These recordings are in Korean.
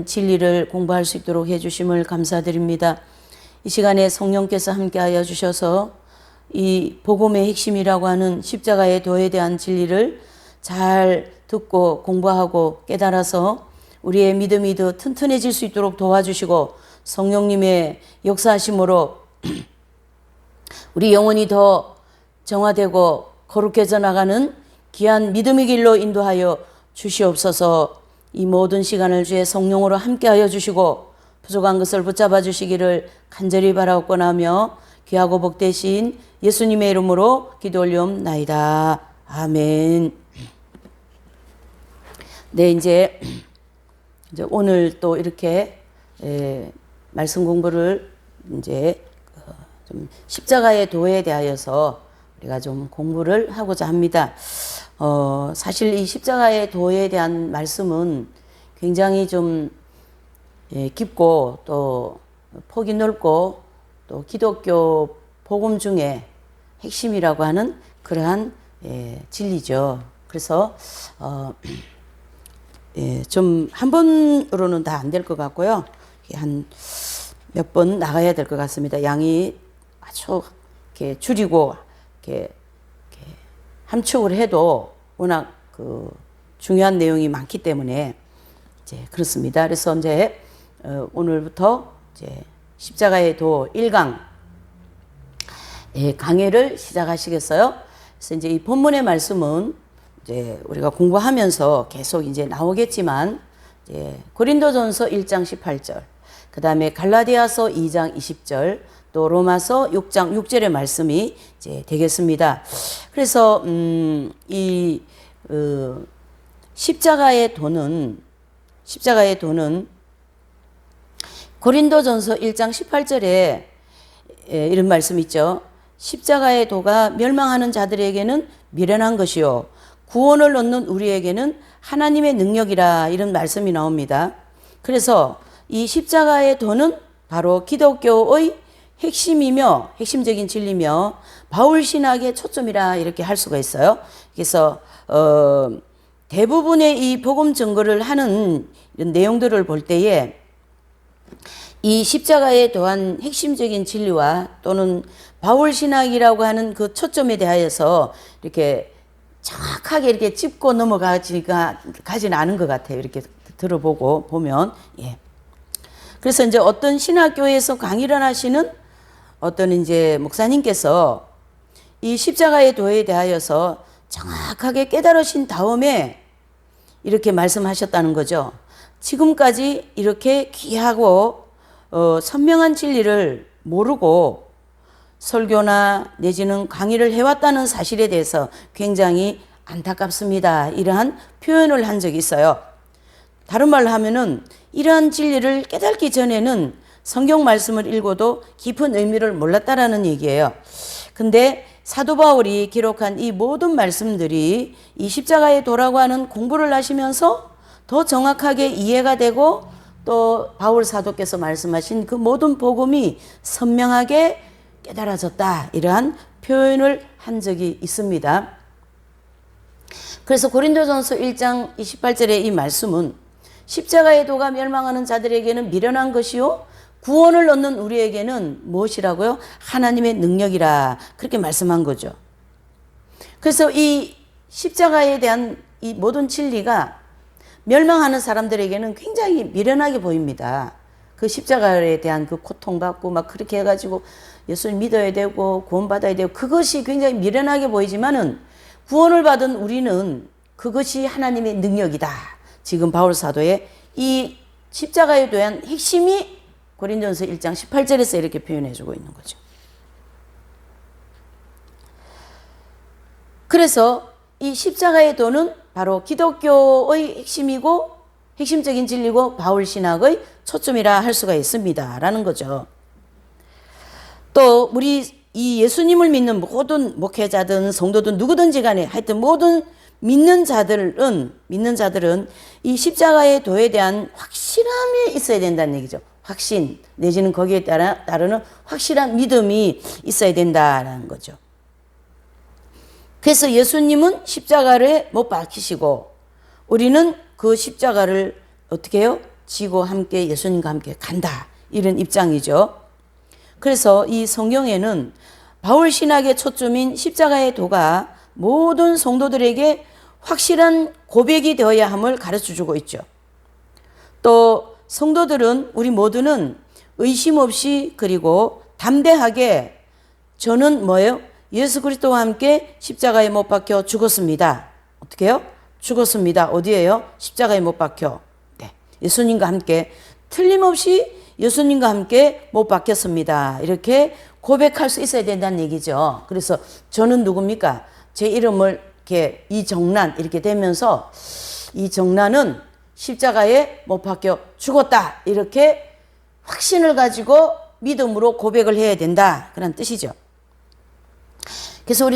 진리를 공부할 수 있도록 해주심을 감사드립니다. 이 시간에 성령께서 함께하여 주셔서 이 복음의 핵심이라고 하는 십자가의 도에 대한 진리를 잘 듣고 공부하고 깨달아서 우리의 믿음이 더 튼튼해질 수 있도록 도와주시고 성령님의 역사하심으로 우리 영혼이 더 정화되고 거룩해져 나가는 귀한 믿음의 길로 인도하여 주시옵소서. 이 모든 시간을 주의 성령으로 함께하여 주시고 부족한 것을 붙잡아 주시기를 간절히 바라옵고나며 귀하고 복되신 예수님의 이름으로 기도 올리옵나이다. 아멘. 네, 이제 오늘 또 이렇게 말씀 공부를 이제 좀 십자가의 도에 대하여서 우리가 좀 공부를 하고자 합니다. 사실 이 십자가의 도에 대한 말씀은 굉장히 좀 깊고 또 폭이 넓고 또 기독교 복음 중에 핵심이라고 하는 그러한 진리죠. 그래서 좀 한 번으로는 다 안 될 것 같고요. 한 몇 번 나가야 될 것 같습니다. 양이 아주 이렇게 줄이고 이렇게 함축을 해도 워낙 그 중요한 내용이 많기 때문에 이제 그렇습니다. 그래서 이제 오늘부터 이제 십자가의 도 1강 강해를 시작하시겠어요? 그래서 이제 이 본문의 말씀은 이제 우리가 공부하면서 계속 이제 나오겠지만 이제 고린도전서 1장 18절, 그 다음에 갈라디아서 2장 20절, 또 로마서 6장 6절의 말씀이 이제 되겠습니다. 그래서 이 십자가의 도는 고린도전서 1장 18절에 이런 말씀 있죠. 십자가의 도가 멸망하는 자들에게는 미련한 것이요 구원을 얻는 우리에게는 하나님의 능력이라, 이런 말씀이 나옵니다. 그래서 이 십자가의 도는 바로 기독교의 핵심이며 핵심적인 진리며 바울 신학의 초점이라 이렇게 할 수가 있어요. 그래서 대부분의 이 복음 증거를 하는 이런 내용들을 볼 때에 이 십자가에 더한 핵심적인 진리와 또는 바울 신학이라고 하는 그 초점에 대하여서 이렇게 정확하게 이렇게 짚고 가지는 않은 것 같아요. 이렇게 들어보고 보면. 그래서 이제 어떤 신학교에서 강의를 하시는 어떤 이제 목사님께서 이 십자가의 도에 대하여서 정확하게 깨달으신 다음에 이렇게 말씀하셨다는 거죠. 지금까지 이렇게 귀하고 선명한 진리를 모르고 설교나 내지는 강의를 해왔다는 사실에 대해서 굉장히 안타깝습니다. 이러한 표현을 한 적이 있어요. 다른 말로 하면은 이러한 진리를 깨닫기 전에는 성경 말씀을 읽어도 깊은 의미를 몰랐다라는 얘기예요. 근데 사도 바울이 기록한 이 모든 말씀들이 이 십자가의 도라고 하는 공부를 하시면서 더 정확하게 이해가 되고 또 바울 사도께서 말씀하신 그 모든 복음이 선명하게 깨달아졌다, 이러한 표현을 한 적이 있습니다. 그래서 고린도전서 1장 28절의 이 말씀은 십자가의 도가 멸망하는 자들에게는 미련한 것이요 구원을 얻는 우리에게는 무엇이라고요? 하나님의 능력이라, 그렇게 말씀한 거죠. 그래서 이 십자가에 대한 이 모든 진리가 멸망하는 사람들에게는 굉장히 미련하게 보입니다. 그 십자가에 대한 그 고통받고 막 그렇게 해가지고 예수를 믿어야 되고 구원받아야 되고 그것이 굉장히 미련하게 보이지만은 구원을 받은 우리는 그것이 하나님의 능력이다. 지금 바울 사도의 이 십자가에 대한 핵심이 고린도전서 1장 18절에서 이렇게 표현해주고 있는 거죠. 그래서 이 십자가의 도는 바로 기독교의 핵심이고 핵심적인 진리고 바울 신학의 초점이라 할 수가 있습니다. 라는 거죠. 또 우리 이 예수님을 믿는 모든 목회자든 성도든 누구든지 간에 하여튼 모든 믿는 자들은 이 십자가의 도에 대한 확실함이 있어야 된다는 얘기죠. 확신 내지는 거기에 따르는 확실한 믿음이 있어야 된다는 거죠. 그래서 예수님은 십자가를 못 박히시고 우리는 그 십자가를 어떻게 해요? 지고 함께 예수님과 함께 간다. 이런 입장이죠. 그래서 이 성경에는 바울 신학의 초점인 십자가의 도가 모든 성도들에게 확실한 고백이 되어야 함을 가르쳐주고 있죠. 또 성도들은 우리 모두는 의심 없이 그리고 담대하게 저는 뭐예요? 예수 그리스도와 함께 십자가에 못 박혀 죽었습니다. 어떻게 해요? 죽었습니다. 어디에요? 십자가에 못 박혀. 네. 예수님과 함께 틀림없이 예수님과 함께 못 박혔습니다. 이렇게 고백할 수 있어야 된다는 얘기죠. 그래서 저는 누굽니까? 제 이름을 이렇게 이정란 이렇게 되면서 이정란은 십자가에 못 박혀 죽었다. 이렇게 확신을 가지고 믿음으로 고백을 해야 된다. 그런 뜻이죠. 그래서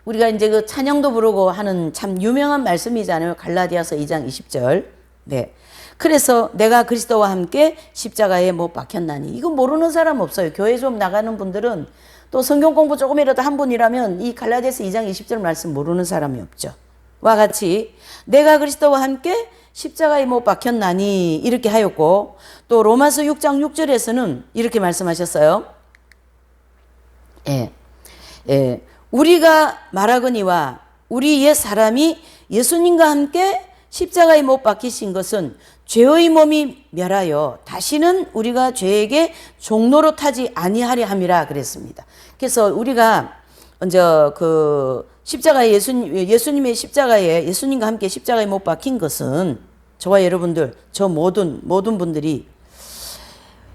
우리가 이제 그 찬양도 부르고 하는 참 유명한 말씀이잖아요. 갈라디아서 2장 20절. 네. 그래서 내가 그리스도와 함께 십자가에 못 박혔나니. 이거 모르는 사람 없어요. 교회 좀 나가는 분들은 또 성경 공부 조금이라도 한 분이라면 이 갈라디아서 2장 20절 말씀 모르는 사람이 없죠. 와 같이 내가 그리스도와 함께 십자가에 못 박혔나니 이렇게 하였고 또 로마서 6장 6절에서는 이렇게 말씀하셨어요. 우리가 말하거니와 우리 옛 사람이 예수님과 함께 십자가에 못 박히신 것은 죄의 몸이 멸하여 다시는 우리가 죄에게 종로로 타지 아니하려 함이라 그랬습니다. 그래서 우리가 먼저 그 십자가에 예수님의 십자가에 예수님과 함께 십자가에 못 박힌 것은 저와 여러분들 저 모든 분들이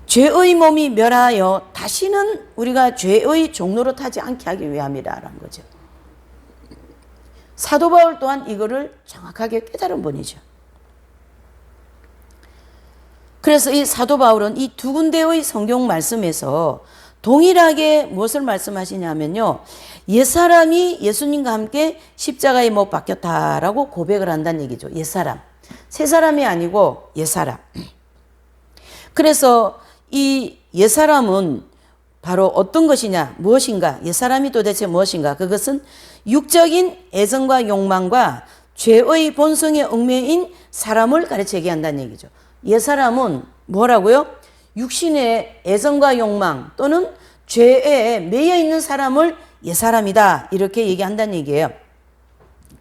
죄의 몸이 멸하여 다시는 우리가 죄의 종로로 타지 않게 하기 위함이라는 거죠. 사도 바울 또한 이거를 정확하게 깨달은 분이죠. 그래서 이 사도 바울은 이 두 군데의 성경 말씀에서 동일하게 무엇을 말씀하시냐면요. 옛사람이 예수님과 함께 십자가에 못 박혔다라고 고백을 한다는 얘기죠. 옛사람. 새 사람이 아니고 옛사람. 그래서 이 옛사람은 바로 어떤 것이냐, 무엇인가, 옛사람이 도대체 무엇인가, 그것은 육적인 애정과 욕망과 죄의 본성에 얽매인 사람을 가르쳐 얘기한다는 얘기죠. 옛사람은 뭐라고요? 육신의 애정과 욕망 또는 죄에 매여 있는 사람을 옛사람이다 이렇게 얘기한다는 얘기예요.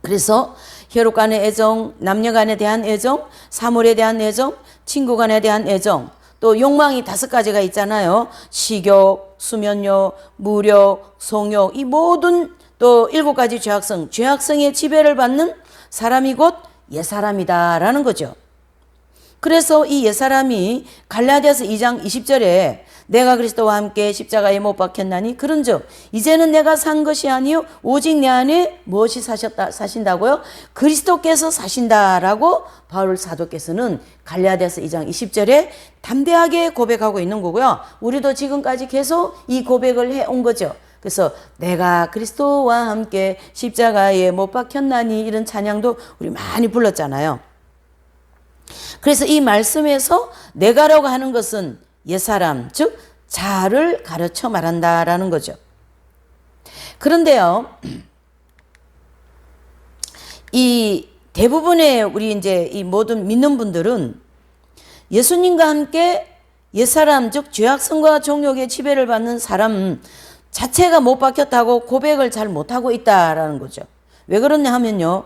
그래서 혈육 간의 애정, 남녀 간에 대한 애정, 사물에 대한 애정, 친구 간에 대한 애정, 또 욕망이 5가지가 있잖아요. 식욕, 수면욕, 무력, 성욕, 이 모든 또 7가지 죄악성의 지배를 받는 사람이 곧 옛사람이다라는 거죠. 그래서 이 옛사람이 갈라디아서 2장 20절에 내가 그리스도와 함께 십자가에 못 박혔나니 그런즉 이제는 내가 산 것이 아니요 오직 내 안에 무엇이 사신다고요? 그리스도께서 사신다라고 바울 사도께서는 갈라디아서 2장 20절에 담대하게 고백하고 있는 거고요. 우리도 지금까지 계속 이 고백을 해온 거죠. 그래서 내가 그리스도와 함께 십자가에 못 박혔나니 이런 찬양도 우리 많이 불렀잖아요. 그래서 이 말씀에서 내가라고 하는 것은 옛사람, 즉 자아를 가르쳐 말한다라는 거죠. 그런데요, 이 대부분의 우리 이제 이 모든 믿는 분들은 예수님과 함께 옛사람, 즉 죄악성과 정욕의 지배를 받는 사람 자체가 못 박혔다고 고백을 잘 못하고 있다라는 거죠. 왜 그러냐 하면요,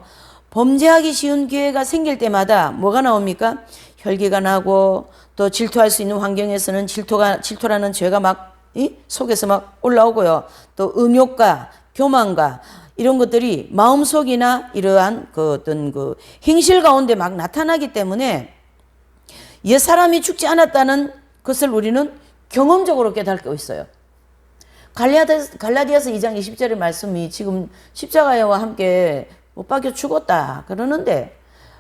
범죄하기 쉬운 기회가 생길 때마다 뭐가 나옵니까? 혈기가 나고 또 질투할 수 있는 환경에서는 질투라는 죄가 막 속에서 막 올라오고요. 또 음욕과 교만과 이런 것들이 마음속이나 이러한 그 어떤 그 행실 가운데 막 나타나기 때문에 옛사람이 죽지 않았다는 것을 우리는 경험적으로 깨닫고 있어요. 갈라디아서 2장 20절의 말씀이 지금 십자가와 함께 못 박혀 죽었다 그러는데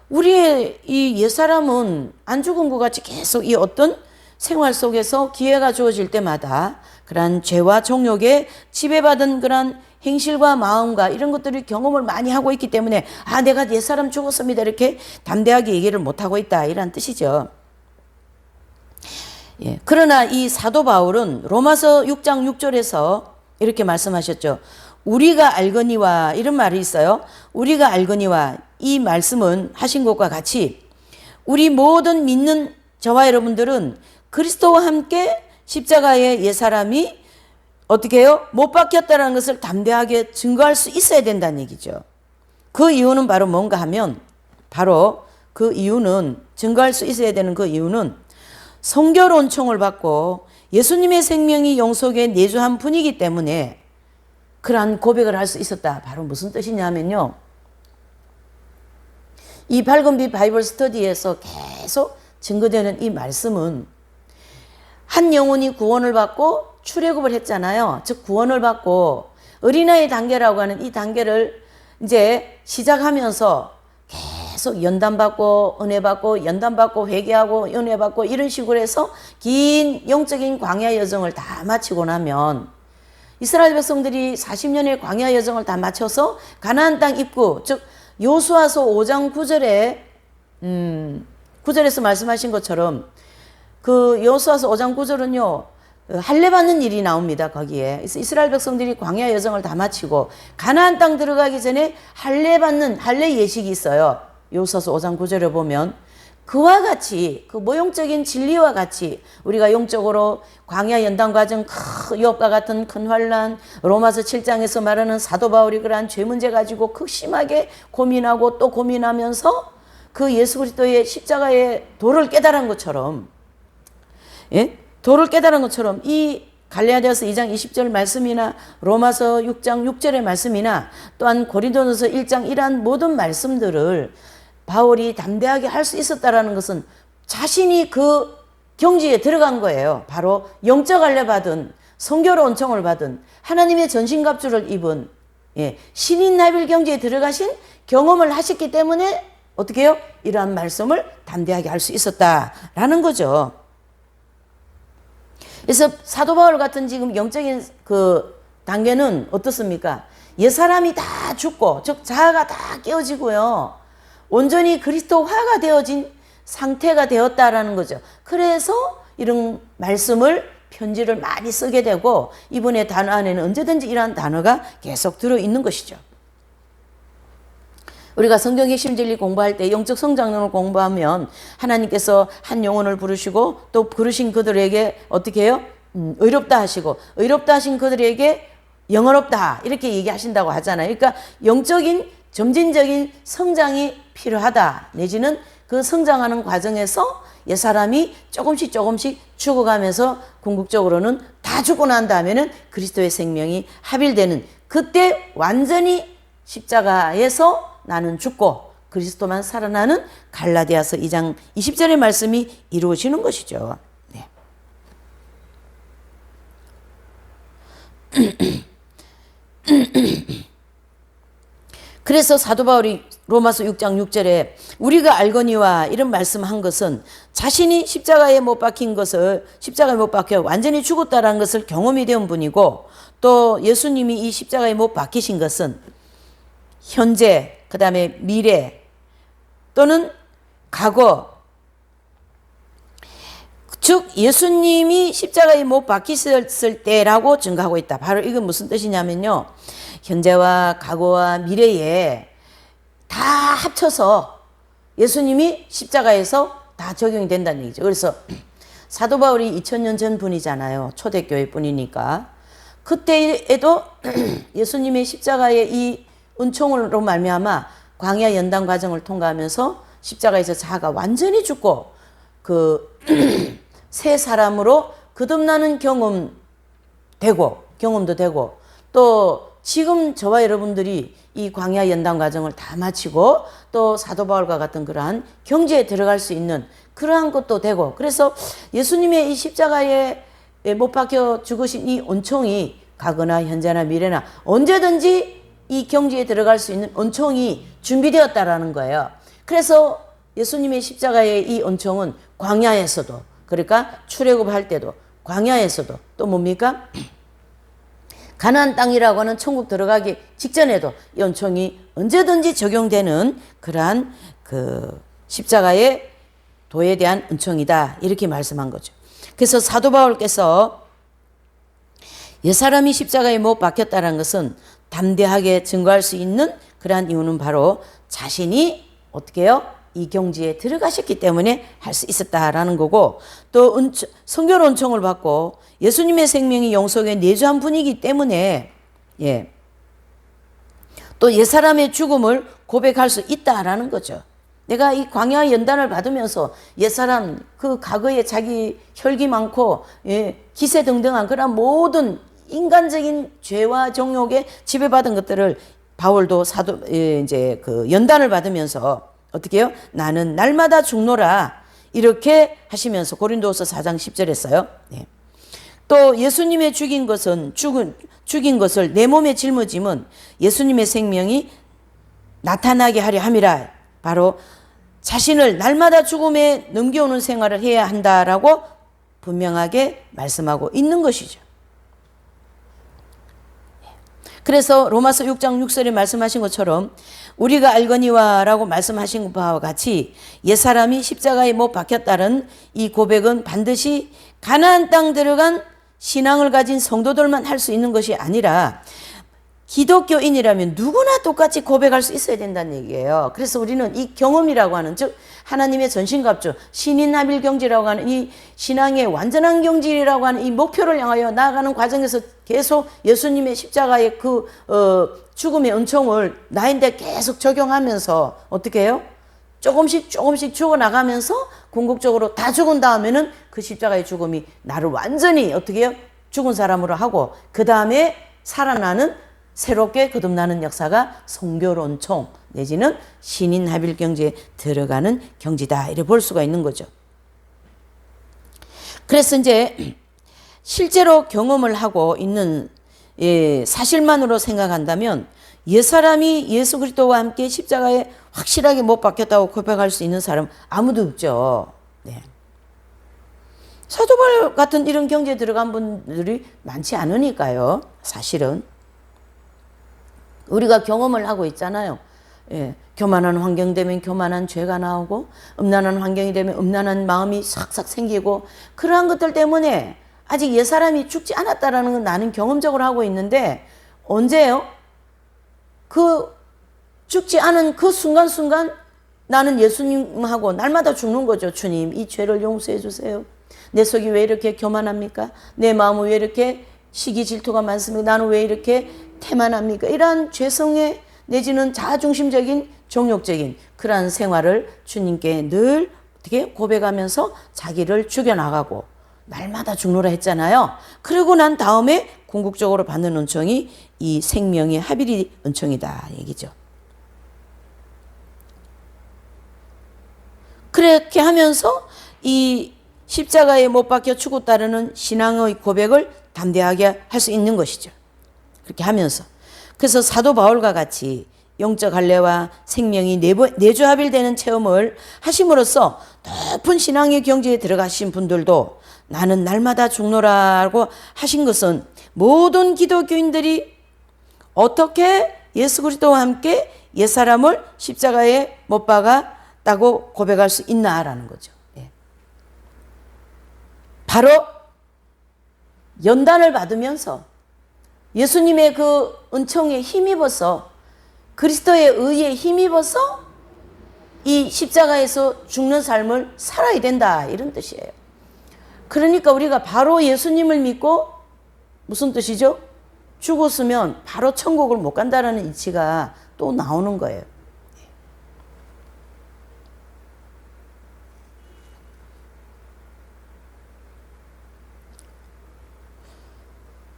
우리의 이 옛사람은 안 죽은 것 같이 계속 이 어떤 생활 속에서 기회가 주어질 때마다 그러한 죄와 정욕에 지배받은 그러한 행실과 마음과 이런 것들을 경험을 많이 하고 있기 때문에 내가 옛사람 죽었습니다 이렇게 담대하게 얘기를 못하고 있다 이란 뜻이죠. 예. 그러나 이 사도 바울은 로마서 6장 6절에서 이렇게 말씀하셨죠. 우리가 알거니와 이런 말이 있어요. 우리가 알거니와 이 말씀은 하신 것과 같이 우리 모든 믿는 저와 여러분들은 그리스도와 함께 십자가의 옛사람이 어떻게 해요? 못 박혔다는 것을 담대하게 증거할 수 있어야 된다는 얘기죠. 그 이유는 바로 뭔가 하면, 바로 그 이유는, 증거할 수 있어야 되는 그 이유는 성결 온총을 받고 예수님의 생명이 영속에 내주한 분이기 때문에 그러한 고백을 할 수 있었다. 바로 무슨 뜻이냐면요, 이 밝은빛 바이블 스터디에서 계속 증거되는 이 말씀은 한 영혼이 구원을 받고 출애굽을 했잖아요. 즉 구원을 받고 어린아이 단계라고 하는 이 단계를 이제 시작하면서 계속 연단받고 은혜받고 연단받고 회개하고 은혜받고 이런 식으로 해서 긴 영적인 광야 여정을 다 마치고 나면 이스라엘 백성들이 40년의 광야 여정을 다 마쳐서 가나안 땅 입구, 즉 요수아서 5장 9절에 9절에서 말씀하신 것처럼 그 요수아서 5장 9절은요 할례 받는 일이 나옵니다. 거기에 이스라엘 백성들이 광야 여정을 다 마치고 가나안 땅 들어가기 전에 할례 받는 할례 예식이 있어요. 요수아서 5장 9절에 보면 그와 같이 그 모형적인 진리와 같이 우리가 영적으로 광야 연단 과정, 유업과 같은 큰 환난, 로마서 7장에서 말하는 사도 바울이 그러한 죄 문제 가지고 극심하게 고민하고 또 고민하면서 그 예수 그리스도의 십자가의 도를 깨달은 것처럼, 예? 도를 깨달은 것처럼 이 갈라디아서 2장 20절 말씀이나 로마서 6장 6절의 말씀이나 또한 고린도전서 1장 1한 모든 말씀들을 바울이 담대하게 할 수 있었다라는 것은 자신이 그 경지에 들어간 거예요. 바로 영적 할례 받은, 성결 온청을 받은, 하나님의 전신갑주를 입은, 신인 나빌 경지에 들어가신 경험을 하셨기 때문에 어떻게 해요? 이러한 말씀을 담대하게 할 수 있었다라는 거죠. 그래서 사도 바울 같은 지금 영적인 그 단계는 어떻습니까? 옛사람이 다 죽고, 즉 자아가 다 깨어지고요. 온전히 그리스도화가 되어진 상태가 되었다라는 거죠. 그래서 이런 말씀을 편지를 많이 쓰게 되고 이분의 단어 안에는 언제든지 이러한 단어가 계속 들어있는 것이죠. 우리가 성경 핵심 진리 공부할 때 영적 성장론을 공부하면 하나님께서 한 영혼을 부르시고 또 부르신 그들에게 어떻게 해요? 의롭다 하시고 의롭다 하신 그들에게 영어롭다 이렇게 얘기하신다고 하잖아요. 그러니까 영적인 점진적인 성장이 필요하다. 내지는 그 성장하는 과정에서 옛사람이 조금씩 죽어가면서 궁극적으로는 다 죽고 난 다음에는 그리스도의 생명이 합일되는, 그때 완전히 십자가에서 나는 죽고 그리스도만 살아나는 갈라디아서 2장 20절의 말씀이 이루어지는 것이죠. 네. 그래서 사도 바울이 로마서 6장 6절에 우리가 알거니와 이런 말씀한 것은 자신이 십자가에 못 박힌 것을, 십자가에 못 박혀 완전히 죽었다는 것을 경험이 된 분이고, 또 예수님이 이 십자가에 못 박히신 것은 현재, 그 다음에 미래 또는 과거, 즉 예수님이 십자가에 못 박히셨을 때라고 증거하고 있다. 바로 이건 무슨 뜻이냐면요, 현재와 과거와 미래에 다 합쳐서 예수님이 십자가에서 다 적용이 된다는 얘기죠. 그래서 사도 바울이 2000년 전 분이잖아요. 초대교회 분이니까. 그때에도 예수님의 십자가의 이 은총으로 말미암아 광야 연단 과정을 통과하면서 십자가에서 자아가 완전히 죽고 그 새 사람으로 거듭나는 경험도 되고 또 지금 저와 여러분들이 이 광야 연단 과정을 다 마치고 또 사도 바울과 같은 그러한 경지에 들어갈 수 있는 그러한 것도 되고, 그래서 예수님의 이 십자가에 못 박혀 죽으신 이 은총이 과거나 현재나 미래나 언제든지 이 경지에 들어갈 수 있는 은총이 준비되었다라는 거예요. 그래서 예수님의 십자가의 이 은총은 광야에서도, 그러니까 출애굽할 때도, 광야에서도 또 뭡니까? 가나안 땅이라고 하는 천국 들어가기 직전에도 이 은총이 언제든지 적용되는 그러한 그 십자가의 도에 대한 은총이다, 이렇게 말씀한 거죠. 그래서 사도 바울께서 옛사람이 십자가에 못 박혔다는 것은 담대하게 증거할 수 있는 그러한 이유는 바로 자신이 어떻게 해요? 이 경지에 들어가셨기 때문에 할 수 있었다라는 거고, 또 성결 은총을 받고 예수님의 생명이 영속에 내주한 분이기 때문에 또 옛사람의 죽음을 고백할 수 있다라는 거죠. 내가 이 광야 연단을 받으면서 옛사람 그 과거에 자기 혈기 많고 기세등등한 그런 모든 인간적인 죄와 정욕에 지배받은 것들을 바울도 이제 그 연단을 받으면서 어떻게 해요? 나는 날마다 죽노라 이렇게 하시면서 고린도후서 4장 10절 했어요. 또 예수님의 죽인 것을 내 몸에 짊어짐은 예수님의 생명이 나타나게 하려 함이라. 바로 자신을 날마다 죽음에 넘겨오는 생활을 해야 한다라고 분명하게 말씀하고 있는 것이죠. 그래서 로마서 6장 6절에 말씀하신 것처럼 우리가 알거니와 라고 말씀하신 바와 같이 옛사람이 십자가에 못 박혔다는 이 고백은 반드시 가나안 땅 들어간 신앙을 가진 성도들만 할 수 있는 것이 아니라 기독교인이라면 누구나 똑같이 고백할 수 있어야 된다는 얘기예요. 그래서 우리는 이 경험이라고 하는, 즉 하나님의 전신갑주 신인합일경지라고 하는 이 신앙의 완전한 경지라고 하는 이 목표를 향하여 나아가는 과정에서 계속 예수님의 십자가의 그 죽음의 은총을 나인데 계속 적용하면서 어떻게 해요? 조금씩 죽어나가면서 궁극적으로 다 죽은 다음에는 그 십자가의 죽음이 나를 완전히 어떻게 해요? 죽은 사람으로 하고 그 다음에 살아나는 새롭게 거듭나는 역사가 성결온총 내지는 신인합일경지에 들어가는 경지다 이렇게 볼 수가 있는 거죠. 그래서 이제 실제로 경험을 하고 있는 사실만으로 생각한다면 옛사람이 예수 그리스도와 함께 십자가에 확실하게 못 박혔다고 고백할 수 있는 사람 아무도 없죠. 사도 바울 같은 이런 경지에 들어간 분들이 많지 않으니까요. 사실은 우리가 경험을 하고 있잖아요. 교만한 환경 되면 교만한 죄가 나오고 음란한 환경이 되면 음란한 마음이 싹싹 생기고 그러한 것들 때문에 아직 옛사람이 죽지 않았다라는 건 나는 경험적으로 하고 있는데 언제요? 그 죽지 않은 그 순간순간 나는 예수님하고 날마다 죽는 거죠. 주님, 이 죄를 용서해 주세요. 내 속이 왜 이렇게 교만합니까? 내 마음은 왜 이렇게 시기 질투가 많습니까? 나는 왜 이렇게 태만합니까? 이러한 죄성의 내지는 자아중심적인 정욕적인 그러한 생활을 주님께 늘 어떻게 고백하면서 자기를 죽여나가고 날마다 죽노라 했잖아요. 그러고 난 다음에 궁극적으로 받는 은총이 이 생명의 합일이 은총이다 얘기죠. 그렇게 하면서 이 십자가에 못 박혀 죽었다는 신앙의 고백을 담대하게 할 수 있는 것이죠. 그렇게 하면서 그래서 사도 바울과 같이 영적 할례와 생명이 내주합일되는 체험을 하심으로써 높은 신앙의 경지에 들어가신 분들도 나는 날마다 죽노라고 하신 것은 모든 기독교인들이 어떻게 예수 그리스도와 함께 옛사람을 십자가에 못 박았다고 고백할 수 있나라는 거죠. 바로 연단을 받으면서 예수님의 그 은총에 힘입어서 그리스도의 의에 힘입어서 이 십자가에서 죽는 삶을 살아야 된다 이런 뜻이에요. 그러니까 우리가 바로 예수님을 믿고 무슨 뜻이죠? 죽었으면 바로 천국을 못 간다라는 이치가 또 나오는 거예요.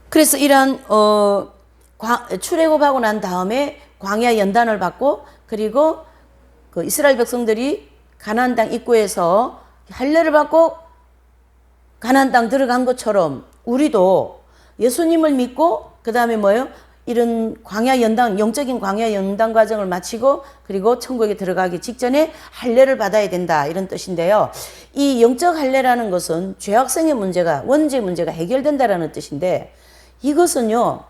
그래서 이러한 출애굽하고 난 다음에 광야 연단을 받고 그리고 그 이스라엘 백성들이 가나안 땅 입구에서 할례를 받고 가나안 땅 들어간 것처럼 우리도 예수님을 믿고 그 다음에 뭐예요? 이런 광야 연단, 영적인 광야 연단 과정을 마치고 그리고 천국에 들어가기 직전에 할례를 받아야 된다 이런 뜻인데요. 이 영적 할례라는 것은 죄악성의 문제가 원죄 문제가 해결된다라는 뜻인데 이것은요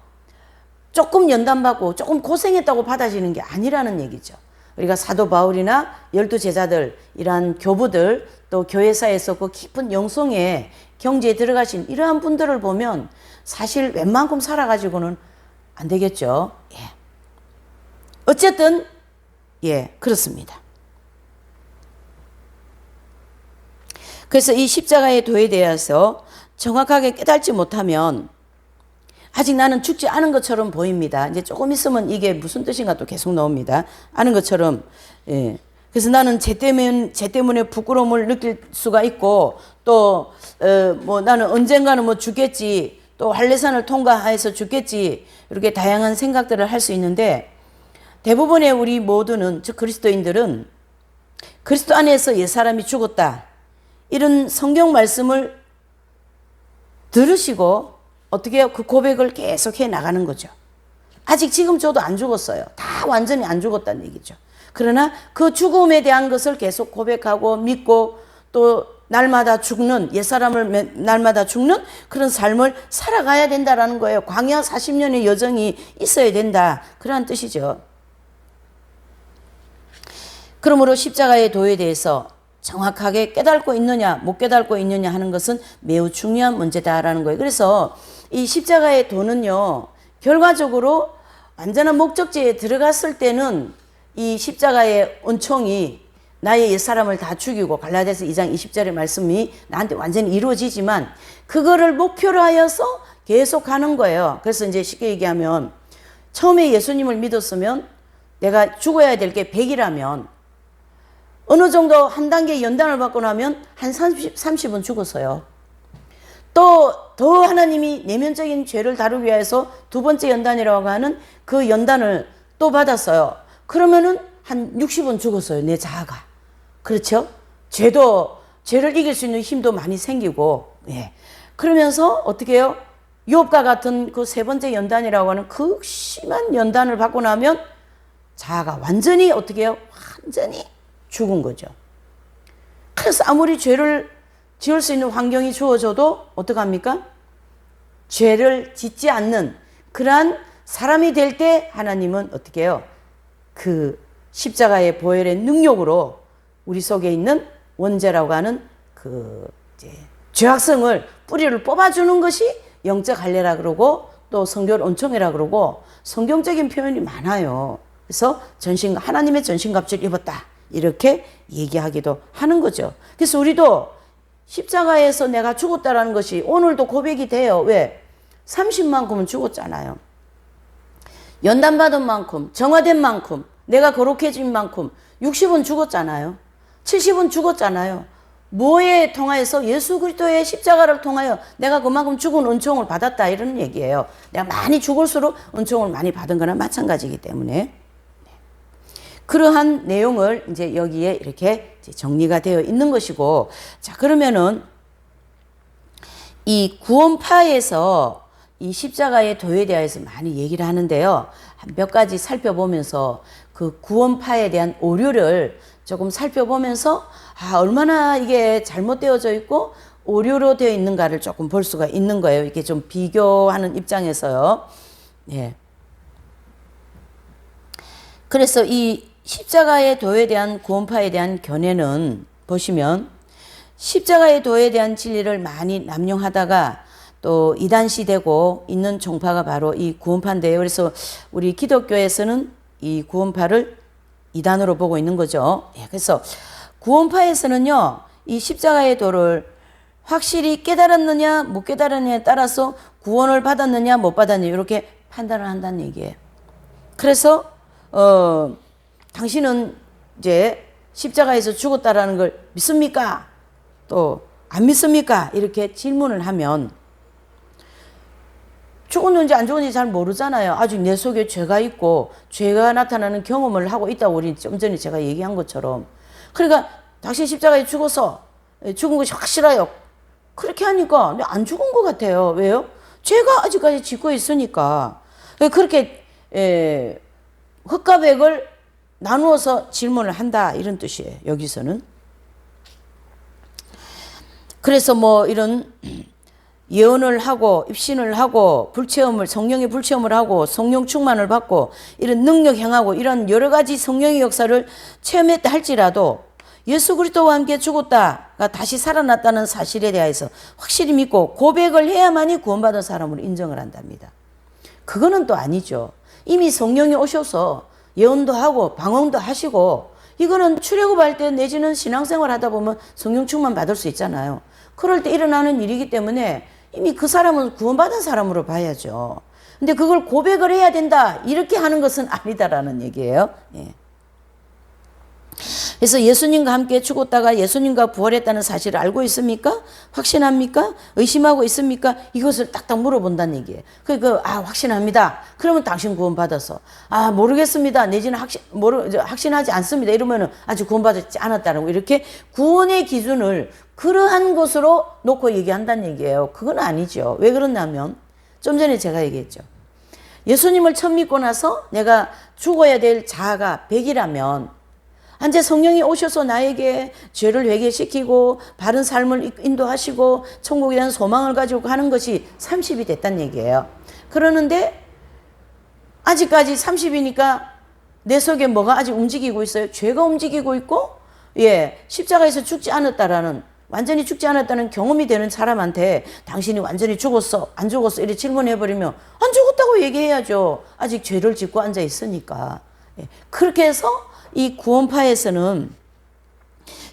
조금 연단받고 조금 고생했다고 받아지는 게 아니라는 얘기죠. 우리가 사도 바울이나 12 제자들 이러한 교부들 또 교회사에서 그 깊은 영성의 경지에 들어가신 이러한 분들을 보면 사실 웬만큼 살아가지고는 안 되겠죠. 어쨌든 그렇습니다. 그래서 이 십자가의 도에 대해서 정확하게 깨닫지 못하면 아직 나는 죽지 않은 것처럼 보입니다. 이제 조금 있으면 이게 무슨 뜻인가 또 계속 나옵니다. 아는 것처럼. 예. 그래서 나는 죄 때문에 부끄러움을 느낄 수가 있고 또 뭐 나는 언젠가는 뭐 죽겠지, 또 할례산을 통과해서 죽겠지, 이렇게 다양한 생각들을 할 수 있는데 대부분의 우리 모두는, 즉 그리스도인들은 그리스도 안에서 옛사람이 죽었다, 이런 성경 말씀을 들으시고 어떻게 해요? 그 고백을 계속 해 나가는 거죠. 아직 지금 저도 안 죽었어요. 다 완전히 안 죽었다는 얘기죠. 그러나 그 죽음에 대한 것을 계속 고백하고 믿고 또 날마다 죽는, 옛사람을 날마다 죽는 그런 삶을 살아가야 된다라는 거예요. 광야 40년의 여정이 있어야 된다, 그러한 뜻이죠. 그러므로 십자가의 도에 대해서 정확하게 깨닫고 있느냐 못 깨닫고 있느냐 하는 것은 매우 중요한 문제다라는 거예요. 그래서 이 십자가의 도는요, 결과적으로 완전한 목적지에 들어갔을 때는 이 십자가의 은총이 나의 옛사람을 다 죽이고 갈라디아서 2장 20절의 말씀이 나한테 완전히 이루어지지만 그거를 목표로 하여서 계속 가는 거예요. 그래서 이제 쉽게 얘기하면 처음에 예수님을 믿었으면 내가 죽어야 될 게 100이라면 어느 정도 한 단계 연단을 받고 나면 한 30은 죽었어요. 또 더 하나님이 내면적인 죄를 다루기 위해서 두 번째 연단이라고 하는 그 연단을 또 받았어요. 그러면은 한 60은 죽었어요, 내 자아가. 그렇죠? 죄를 이길 수 있는 힘도 많이 생기고, 예. 그러면서 어떻게 해요? 욥과 같은 그 세 번째 연단이라고 하는 그 심한 연단을 받고 나면 자아가 완전히 어떻게 해요? 완전히 죽은 거죠. 그래서 아무리 죄를 지을 수 있는 환경이 주어져도 어떡합니까? 죄를 짓지 않는 그러한 사람이 될 때 하나님은 어떻게 해요? 그 십자가의 보혈의 능력으로 우리 속에 있는 원죄라고 하는 그 이제 죄악성을 뿌리를 뽑아주는 것이 영적 할례라 그러고 또 성결 은총이라 그러고 성경적인 표현이 많아요. 그래서 하나님의 전신갑주를 입었다, 이렇게 얘기하기도 하는 거죠. 그래서 우리도 십자가에서 내가 죽었다라는 것이 오늘도 고백이 돼요. 왜? 30만큼은 죽었잖아요. 연단받은 만큼, 정화된 만큼, 내가 거룩해진 만큼 60은 죽었잖아요. 70은 죽었잖아요. 뭐에 통하여서? 예수 그리스도의 십자가를 통하여 내가 그만큼 죽은 은총을 받았다, 이런 얘기예요. 내가 많이 죽을수록 은총을 많이 받은 거나 마찬가지이기 때문에. 그러한 내용을 이제 여기에 이렇게 정리가 되어 있는 것이고, 자, 그러면은 이 구원파에서 이 십자가의 도에 대해서 많이 얘기를 하는데요. 몇 가지 살펴보면서 그 구원파에 대한 오류를 조금 살펴보면서 얼마나 이게 잘못되어져 있고 오류로 되어 있는가를 조금 볼 수가 있는 거예요. 이렇게 좀 비교하는 입장에서요. 예. 그래서 이 십자가의 도에 대한 구원파에 대한 견해는 보시면 십자가의 도에 대한 진리를 많이 남용하다가 또 이단시되고 있는 종파가 바로 이 구원파인데요. 그래서 우리 기독교에서는 이 구원파를 이단으로 보고 있는 거죠. 예, 그래서 구원파에서는요, 이 십자가의 도를 확실히 깨달았느냐 못 깨달았느냐에 따라서 구원을 받았느냐 못 받았느냐 이렇게 판단을 한다는 얘기예요. 그래서 당신은 이제 십자가에서 죽었다라는 걸 믿습니까? 또 안 믿습니까? 이렇게 질문을 하면 죽었는지 안 죽었는지 잘 모르잖아요. 아직 내 속에 죄가 있고 죄가 나타나는 경험을 하고 있다고 우리 좀 전에 제가 얘기한 것처럼. 그러니까 당신 십자가에 죽어서 죽은 것이 확실해요. 그렇게 하니까 안 죽은 것 같아요. 왜요? 죄가 아직까지 짓고 있으니까. 그렇게 흑과 백을 나누어서 질문을 한다, 이런 뜻이에요, 여기서는. 그래서 뭐 이런 예언을 하고 입신을 하고 성령의 불체험을 하고 성령 충만을 받고 이런 능력 행하고 이런 여러 가지 성령의 역사를 체험했다 할지라도 예수 그리스도와 함께 죽었다가 다시 살아났다는 사실에 대해서 확실히 믿고 고백을 해야만이 구원받은 사람으로 인정을 한답니다. 그거는 또 아니죠. 이미 성령이 오셔서 예언도 하고 방언도 하시고 이거는 출애굽할 때 내지는 신앙생활 하다 보면 성령 충만 받을 수 있잖아요. 그럴 때 일어나는 일이기 때문에 이미 그 사람은 구원받은 사람으로 봐야죠. 근데 그걸 고백을 해야 된다 이렇게 하는 것은 아니다라는 얘기예요. 예. 그래서 예수님과 함께 죽었다가 예수님과 부활했다는 사실을 알고 있습니까? 확신합니까? 의심하고 있습니까? 이것을 딱딱 물어본다는 얘기예요. 그러니까 확신합니다. 그러면 당신 구원받아서 모르겠습니다. 내지는 확신하지 않습니다. 이러면은 아직 구원받지 않았다라고 이렇게 구원의 기준을 그러한 것으로 놓고 얘기한다는 얘기예요. 그건 아니죠. 왜 그러냐면 좀 전에 제가 얘기했죠. 예수님을 처음 믿고 나서 내가 죽어야 될 자아가 100이라면 한제 성령이 오셔서 나에게 죄를 회개시키고 바른 삶을 인도하시고 천국에 대한 소망을 가지고 하는 것이 30이 됐다는 얘기예요. 그러는데 아직까지 30이니까 내 속에 뭐가 아직 움직이고 있어요? 죄가 움직이고 있고 십자가에서 죽지 않았다라는 완전히 죽지 않았다는 경험이 되는 사람한테 당신이 완전히 죽었어 안 죽었어 이렇게 질문해버리면 안 죽었다고 얘기해야죠. 아직 죄를 짓고 앉아 있으니까. 그렇게 해서 이 구원파에서는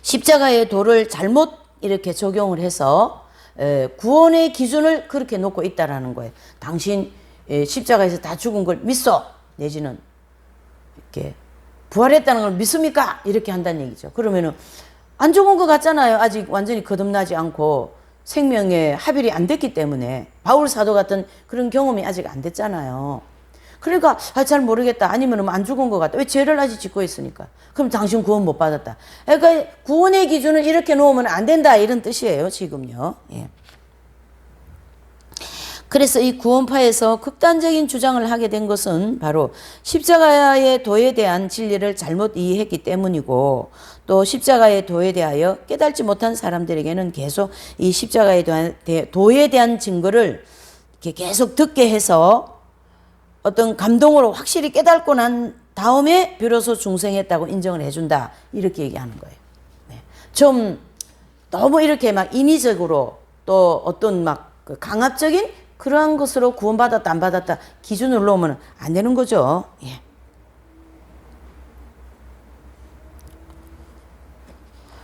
십자가의 도를 잘못 이렇게 적용을 해서 구원의 기준을 그렇게 놓고 있다라는 거예요. 당신 십자가에서 다 죽은 걸 믿어 내지는 이렇게 부활했다는 걸 믿습니까? 이렇게 한다는 얘기죠. 그러면은 안 죽은 것 같잖아요. 아직 완전히 거듭나지 않고 생명의 합일이 안 됐기 때문에 바울 사도 같은 그런 경험이 아직 안 됐잖아요. 그러니까 잘 모르겠다. 아니면 안 죽은 것 같다. 왜 죄를 아직 짓고 있으니까. 그럼 당신 구원 못 받았다. 그러니까 구원의 기준을 이렇게 놓으면 안 된다 이런 뜻이에요. 지금요. 예. 그래서 이 구원파에서 극단적인 주장을 하게 된 것은 바로 십자가의 도에 대한 진리를 잘못 이해했기 때문이고 또 십자가의 도에 대하여 깨닫지 못한 사람들에게는 계속 이 십자가의 도에 대한 증거를 이렇게 계속 듣게 해서 어떤 감동으로 확실히 깨닫고 난 다음에 비로소 중생했다고 인정을 해준다. 이렇게 얘기하는 거예요. 네. 좀 너무 이렇게 막 인위적으로 또 어떤 막 강압적인 그러한 것으로 구원받았다 안 받았다 기준을 놓으면 안 되는 거죠. 예.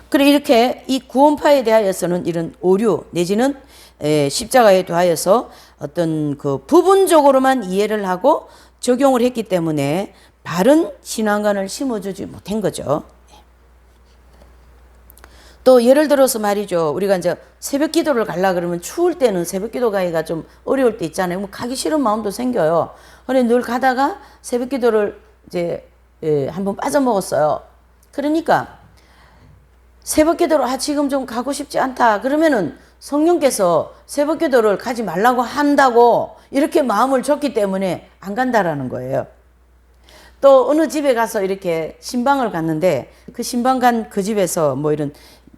그래 이렇게 이 구원파에 대하여서는 이런 오류 내지는 십자가에 대하여서 어떤 그 부분적으로만 이해를 하고 적용을 했기 때문에 바른 신앙관을 심어주지 못한 거죠. 또 예를 들어서 말이죠. 우리가 이제 새벽 기도를 가려 그러면 추울 때는 새벽 기도 가기가 좀 어려울 때 있잖아요. 뭐 가기 싫은 마음도 생겨요. 그런데 늘 가다가 새벽 기도를 이제 한번 빠져먹었어요. 그러니까 새벽 기도를 지금 좀 가고 싶지 않다. 그러면은 성령께서 새벽 기도를 가지 말라고 한다고 이렇게 마음을 줬기 때문에 안 간다라는 거예요. 또 어느 집에 가서 이렇게 신방을 갔는데 그 신방 간 그 집에서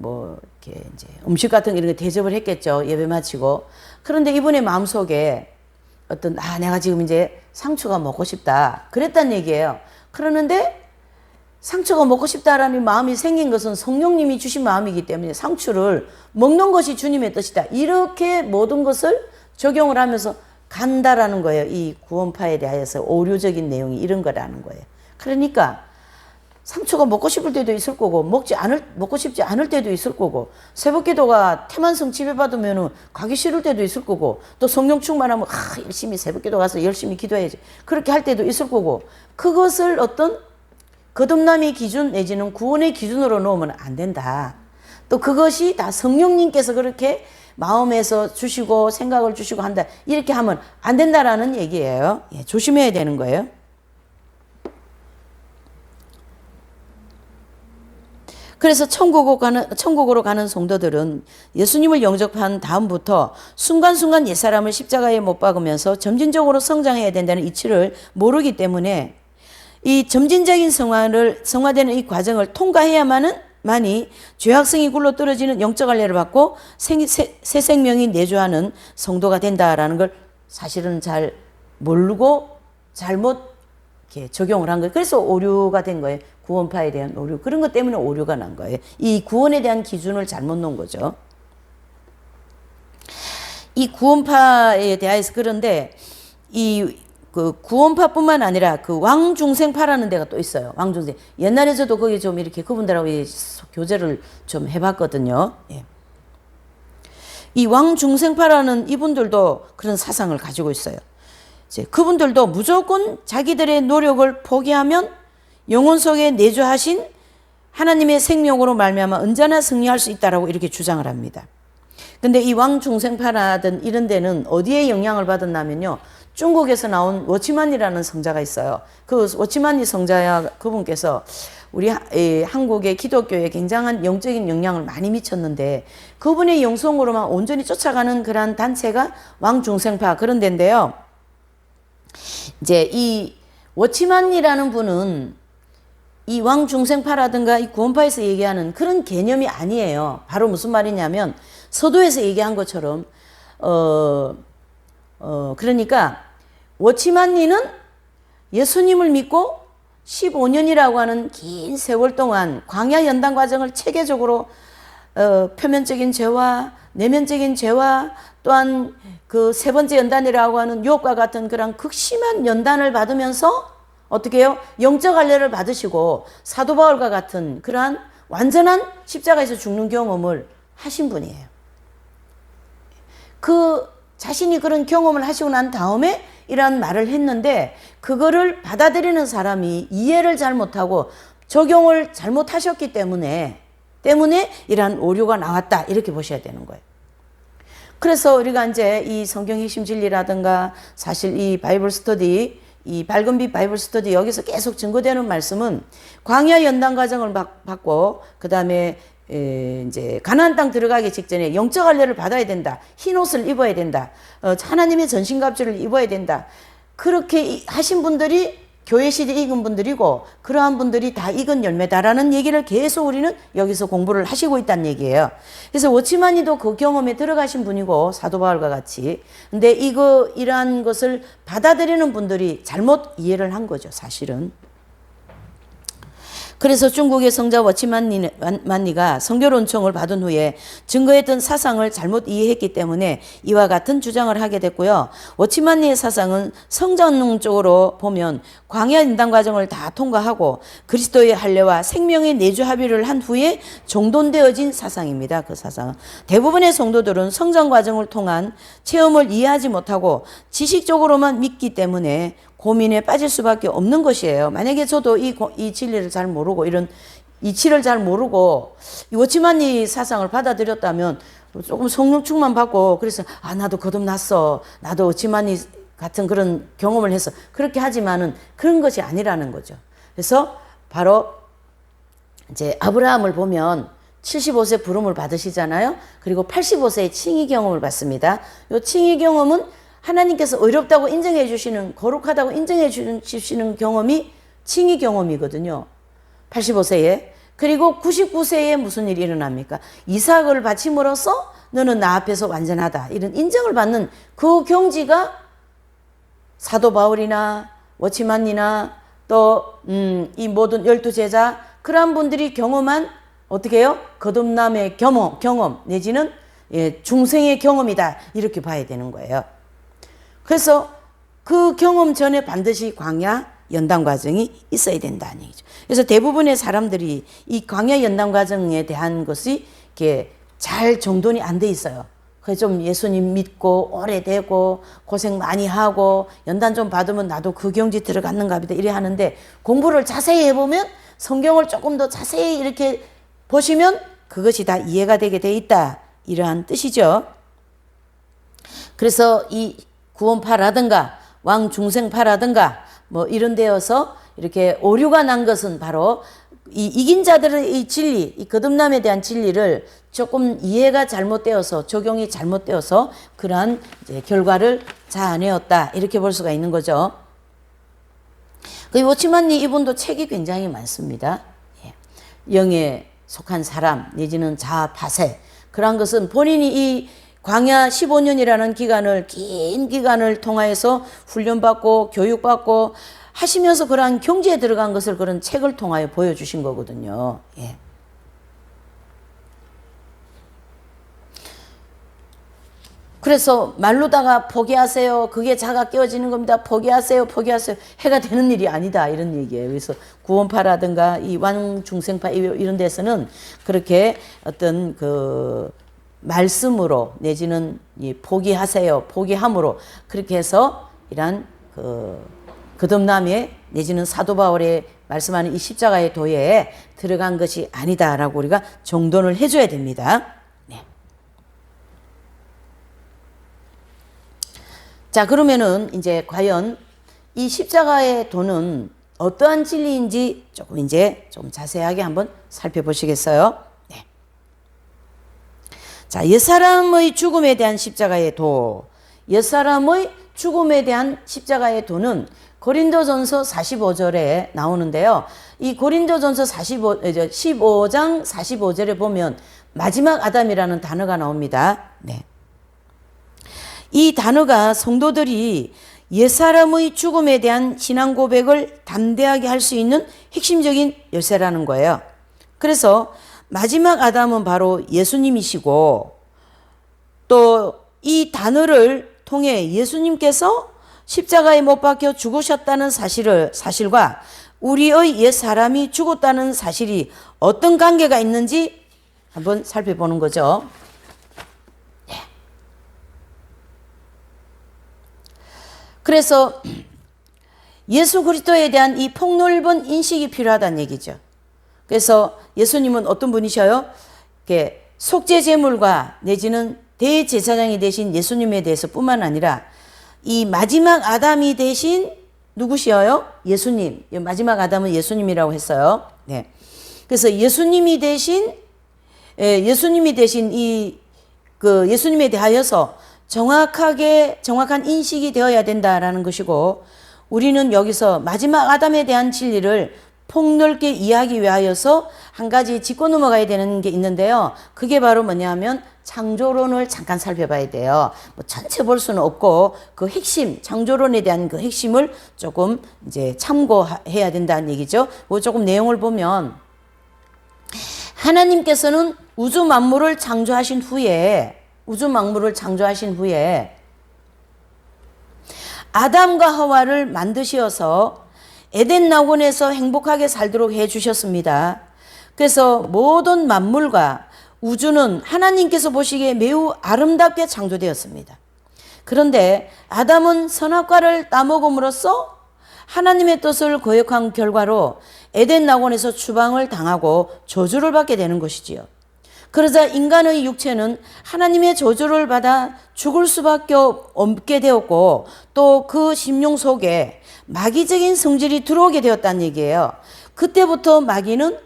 이렇게 이제 음식 같은 이런 거 대접을 했겠죠. 예배 마치고. 그런데 이분의 마음속에 어떤 내가 지금 이제 상추가 먹고 싶다. 그랬단 얘기예요. 그러는데 상추가 먹고 싶다라는 마음이 생긴 것은 성령님이 주신 마음이기 때문에 상추를 먹는 것이 주님의 뜻이다. 이렇게 모든 것을 적용을 하면서 간다라는 거예요. 이 구원파에 대해서 오류적인 내용이 이런 거라는 거예요. 그러니까 상추가 먹고 싶을 때도 있을 거고 먹고 싶지 않을 때도 있을 거고 새벽기도가 태만성 지배받으면 가기 싫을 때도 있을 거고 또 성령 충만하면 열심히 새벽기도 가서 열심히 기도해야지 그렇게 할 때도 있을 거고 그것을 어떤 거듭남의 기준 내지는 구원의 기준으로 놓으면 안 된다. 또 그것이 다 성령님께서 그렇게 마음에서 주시고 생각을 주시고 한다. 이렇게 하면 안 된다라는 얘기예요. 조심해야 되는 거예요. 그래서 천국으로 가는 성도들은 예수님을 영접한 다음부터 순간순간 옛사람을 십자가에 못 박으면서 점진적으로 성장해야 된다는 이치를 모르기 때문에 이 점진적인 성화되는 이 과정을 통과해야만이 죄악성이 굴러 떨어지는 영적 할례를 받고 새 생명이 내주하는 성도가 된다라는 걸 사실은 잘 모르고 잘못 이렇게 적용을 한 거예요. 그래서 오류가 된 거예요. 구원파에 대한 오류. 그런 것 때문에 오류가 난 거예요. 이 구원에 대한 기준을 잘못 놓은 거죠. 이 구원파에 대해서 그런데 이 그 구원파뿐만 아니라 그 왕중생파라는 데가 또 있어요. 왕중생. 옛날에 저도 거기 좀 이렇게 그분들하고 교제를 좀 해봤거든요. 예. 이 왕중생파라는 이분들도 그런 사상을 가지고 있어요. 이제 그분들도 무조건 자기들의 노력을 포기하면 영혼 속에 내주하신 하나님의 생명으로 말미암아 언제나 승리할 수 있다라고 이렇게 주장을 합니다. 근데 이 왕중생파라든 이런 데는 어디에 영향을 받았냐면요. 중국에서 나온 워치만이라는 성자가 있어요. 그 워치만이 성자야 그분께서 우리 한국의 기독교에 굉장한 영적인 영향을 많이 미쳤는데 그분의 영성으로만 온전히 쫓아가는 그러한 단체가 왕중생파 그런 데인데요. 이제 이 워치만이라는 분은 이 왕중생파라든가 이 구원파에서 얘기하는 그런 개념이 아니에요. 바로 무슨 말이냐면 서도에서 얘기한 것처럼 그러니까 워치만니는 예수님을 믿고 15년이라고 하는 긴 세월 동안 광야 연단 과정을 체계적으로 표면적인 죄와 내면적인 죄와 또한 그 세 번째 연단이라고 하는 유혹과 같은 그런 극심한 연단을 받으면서 어떻게 해요? 영적 할례를 받으시고 사도 바울과 같은 그러한 완전한 십자가에서 죽는 경험을 하신 분이에요. 그 자신이 그런 경험을 하시고 난 다음에 이러한 말을 했는데 그거를 받아들이는 사람이 이해를 잘 못하고 적용을 잘못하셨기 때문에 이러한 오류가 나왔다 이렇게 보셔야 되는 거예요. 그래서 우리가 이제 이 성경 핵심 진리라든가 사실 이 바이블 스터디 이 밝은빛 바이블 스터디 여기서 계속 증거되는 말씀은 광야 연단 과정을 받고 그 다음에 이제 가나안 땅 들어가기 직전에 영적 할례를 받아야 된다. 흰 옷을 입어야 된다. 하나님의 전신갑주를 입어야 된다. 그렇게 하신 분들이 교회 시대 익은 분들이고 그러한 분들이 다 익은 열매다라는 얘기를 계속 우리는 여기서 공부를 하시고 있다는 얘기예요. 그래서 워치만이도 그 경험에 들어가신 분이고 사도 바울과 같이. 근데 이러한 것을 받아들이는 분들이 잘못 이해를 한 거죠, 사실은. 그래서 중국의 성자 워치만니가 성결원청을 받은 후에 증거했던 사상을 잘못 이해했기 때문에 이와 같은 주장을 하게 됐고요. 워치만니의 사상은 성전론적으로 보면 광야 연단 과정을 다 통과하고 그리스도의 할례와 생명의 내주 합의를 한 후에 정돈되어진 사상입니다. 그 사상은 대부분의 성도들은 성전 과정을 통한 체험을 이해하지 못하고 지식적으로만 믿기 때문에 고민에 빠질 수밖에 없는 것이에요. 만약에 저도 이 진리를 잘 모르고 이런 이치를 잘 모르고 이 워치만니 사상을 받아들였다면 조금 성령충만 받고 그래서 나도 거듭났어. 나도 워치만니 같은 그런 경험을 해서 그렇게 하지만은 그런 것이 아니라는 거죠. 그래서 바로 이제 아브라함을 보면 75세 부름을 받으시잖아요. 그리고 85세의 칭의 경험을 받습니다. 이 칭의 경험은 하나님께서 의롭다고 인정해 주시는 거룩하다고 인정해 주시는 경험이 칭의 경험이거든요. 85세에. 그리고 99세에 무슨 일이 일어납니까? 이삭을 바침으로써 너는 나 앞에서 완전하다. 이런 인정을 받는 그 경지가 사도 바울이나 워치만이나 또 이 모든 12제자 그러한 분들이 경험한 어떻게 해요? 거듭남의 경험 내지는 중생의 경험이다. 이렇게 봐야 되는 거예요. 그래서 그 경험 전에 반드시 광야 연단 과정이 있어야 된다는 얘기죠. 그래서 대부분의 사람들이 이 광야 연단 과정에 대한 것이 이렇게 잘 정돈이 안 돼 있어요. 그래서 좀 예수님 믿고 오래되고 고생 많이 하고 연단 좀 받으면 나도 그 경지 들어갔는가 보다 이래 하는데 공부를 자세히 해보면 성경을 조금 더 자세히 이렇게 보시면 그것이 다 이해가 되게 돼 있다. 이러한 뜻이죠. 그래서 이 구원파라든가 왕중생파라든가 뭐 이런 데여서 이렇게 오류가 난 것은 바로 이 이긴 자들의 이 진리, 이 거듭남에 대한 진리를 조금 이해가 잘못되어서 적용이 잘못되어서 그러한 이제 결과를 자아내었다 이렇게 볼 수가 있는 거죠. 그 워치만니 이분도 책이 굉장히 많습니다. 영에 속한 사람 내지는 자아 파쇄 그런 것은 본인이 이 광야 15년이라는 기간을 긴 기간을 통하여서 훈련받고 교육받고 하시면서 그러한 경지에 들어간 것을 그런 책을 통하여 보여주신 거거든요. 예. 그래서 말로다가 포기하세요. 그게 자가 깨어지는 겁니다. 포기하세요. 포기하세요. 해가 되는 일이 아니다. 이런 얘기예요. 그래서 구원파라든가 이 왕중생파 이런 데서는 그렇게 어떤 그 말씀으로 내지는 이 포기하세요. 포기함으로 그렇게 해서 이러한 그 거듭남에 내지는 사도 바울의 말씀하는 이 십자가의 도에 들어간 것이 아니다라고 우리가 정돈을 해줘야 됩니다. 네. 자, 그러면은 이제 과연 이 십자가의 도는 어떠한 진리인지 조금 이제 좀 자세하게 한번 살펴보시겠어요? 네. 자, 옛사람의 죽음에 대한 십자가의 도, 옛사람의 죽음에 대한 십자가의 도는 고린도전서 45절에 나오는데요. 이 고린도전서 15장 45절에 보면 마지막 아담이라는 단어가 나옵니다. 네. 이 단어가 성도들이 옛사람의 죽음에 대한 신앙 고백을 담대하게 할 수 있는 핵심적인 열쇠라는 거예요. 그래서 마지막 아담은 바로 예수님이시고 또 이 단어를 통해 예수님께서 십자가에 못 박혀 죽으셨다는 사실과 우리의 옛사람이 죽었다는 사실이 어떤 관계가 있는지 한번 살펴보는 거죠. 네. 그래서 예수 그리스도에 대한 이 폭넓은 인식이 필요하다는 얘기죠. 그래서 예수님은 어떤 분이셔요? 속죄 제물과 내지는 대제사장이 되신 예수님에 대해서 뿐만 아니라 이 마지막 아담이 되신 누구시여요? 예수님. 마지막 아담은 예수님이라고 했어요. 네. 그래서 예수님이 되신 예수님에 대하여서 정확한 인식이 되어야 된다라는 것이고, 우리는 여기서 마지막 아담에 대한 진리를 폭넓게 이해하기 위하여서 한 가지 짚고 넘어가야 되는 게 있는데요. 그게 바로 뭐냐면 창조론을 잠깐 살펴봐야 돼요. 뭐 전체 볼 수는 없고 그 핵심, 창조론에 대한 그 핵심을 조금 이제 참고해야 된다는 얘기죠. 뭐 조금 내용을 보면 하나님께서는 우주 만물을 창조하신 후에 아담과 하와를 만드셔서 에덴 낙원에서 행복하게 살도록 해주셨습니다. 그래서 모든 만물과 우주는 하나님께서 보시기에 매우 아름답게 창조되었습니다. 그런데 아담은 선악과를 따먹음으로써 하나님의 뜻을 거역한 결과로 에덴 낙원에서 추방을 당하고 저주를 받게 되는 것이지요. 그러자 인간의 육체는 하나님의 저주를 받아 죽을 수밖에 없게 되었고 또 그 심령 속에 마귀적인 성질이 들어오게 되었다는 얘기예요. 그때부터 마귀는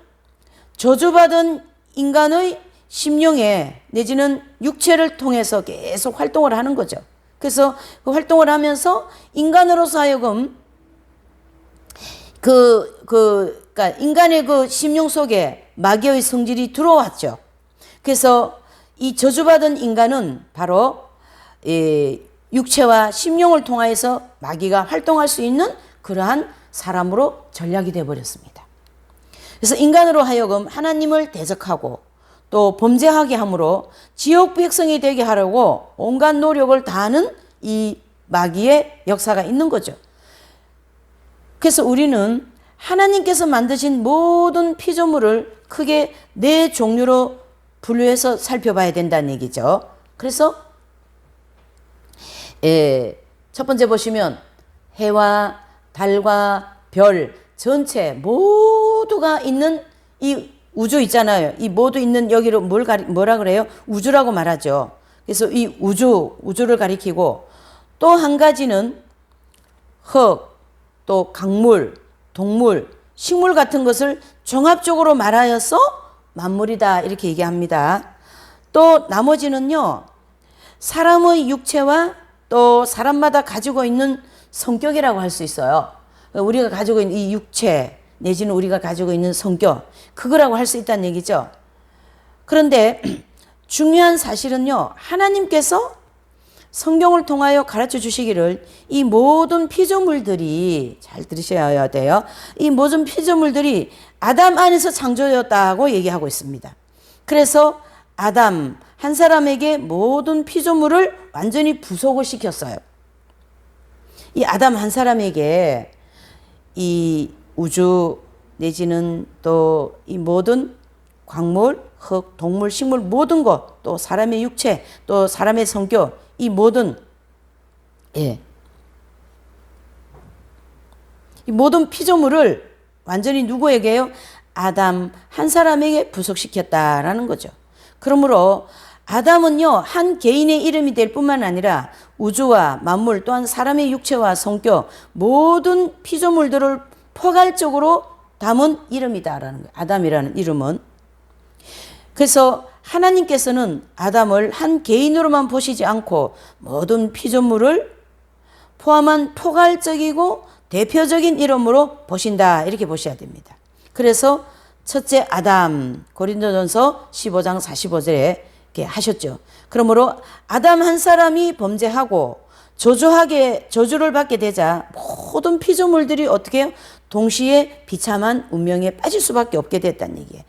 저주받은 인간의 심령에 내지는 육체를 통해서 계속 활동을 하는 거죠. 그래서 그 활동을 하면서 인간으로서 하여금 그러니까 인간의 그 심령 속에 마귀의 성질이 들어왔죠. 그래서 이 저주받은 인간은 바로 육체와 심령을 통하여서 마귀가 활동할 수 있는 그러한 사람으로 전락이 되어버렸습니다. 그래서 인간으로 하여금 하나님을 대적하고 또 범죄하게 함으로 지옥 백성이 되게 하려고 온갖 노력을 다하는 이 마귀의 역사가 있는 거죠. 그래서 우리는 하나님께서 만드신 모든 피조물을 크게 네 종류로 분류해서 살펴봐야 된다는 얘기죠. 그래서 첫 번째 보시면 해와 달과 별 전체 모두가 있는 이 우주 있잖아요. 이 모두 있는 여기로 뭐라 그래요? 우주라고 말하죠. 그래서 이 우주를 가리키고 또 한 가지는 흙, 또 강물, 동물, 식물 같은 것을 종합적으로 말하여서 만물이다 이렇게 얘기합니다. 또 나머지는요. 사람의 육체와 또 사람마다 가지고 있는 성격이라고 할 수 있어요. 우리가 가지고 있는 이 육체 내지는 우리가 가지고 있는 성격 그거라고 할 수 있다는 얘기죠. 그런데 중요한 사실은요. 하나님께서 성경을 통하여 가르쳐 주시기를 이 모든 피조물들이 잘 들으셔야 돼요. 이 모든 피조물들이 아담 안에서 창조되었다고 얘기하고 있습니다. 그래서 아담 한 사람에게 모든 피조물을 완전히 부속을 시켰어요. 이 아담 한 사람에게 이 우주 내지는 또 이 모든 광물, 흙, 동물, 식물 모든 것, 또 사람의 육체, 또 사람의 성격, 이 모든 이 모든 피조물을 완전히 누구에게요? 아담 한 사람에게 부속시켰다라는 거죠. 그러므로 아담은요, 한 개인의 이름이 될 뿐만 아니라 우주와 만물 또한 사람의 육체와 성격 모든 피조물들을 포괄적으로 담은 이름이다라는 거예요. 아담이라는 이름은. 그래서 하나님께서는 아담을 한 개인으로만 보시지 않고 모든 피조물을 포함한 포괄적이고 대표적인 이름으로 보신다, 이렇게 보셔야 됩니다. 그래서 첫째 아담, 고린도전서 15장 45절에 이렇게 하셨죠. 그러므로 아담 한 사람이 범죄하고 저주를 받게 되자 모든 피조물들이 어떻게 해요? 동시에 비참한 운명에 빠질 수밖에 없게 됐다는 얘기예요.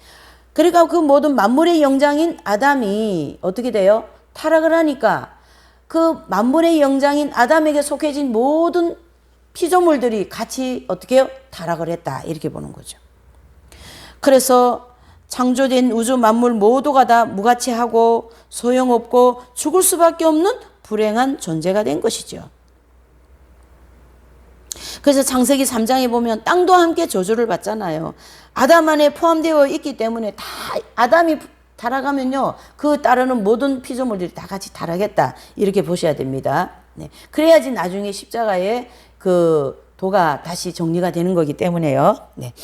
그러니까 그 모든 만물의 영장인 아담이 어떻게 돼요? 타락을 하니까 그 만물의 영장인 아담에게 속해진 모든 피조물들이 같이 어떻게 해요? 타락을 했다, 이렇게 보는 거죠. 그래서 창조된 우주 만물 모두가 다 무가치하고 소용없고 죽을 수밖에 없는 불행한 존재가 된 것이죠. 그래서 창세기 3장에 보면 땅도 함께 저주를 받잖아요. 아담 안에 포함되어 있기 때문에 다 아담이 타락하면요, 그 따르는 모든 피조물들이 다 같이 타락했다, 이렇게 보셔야 됩니다. 네. 그래야지 나중에 십자가에 그 도가 다시 정리가 되는 거기 때문에요. 네.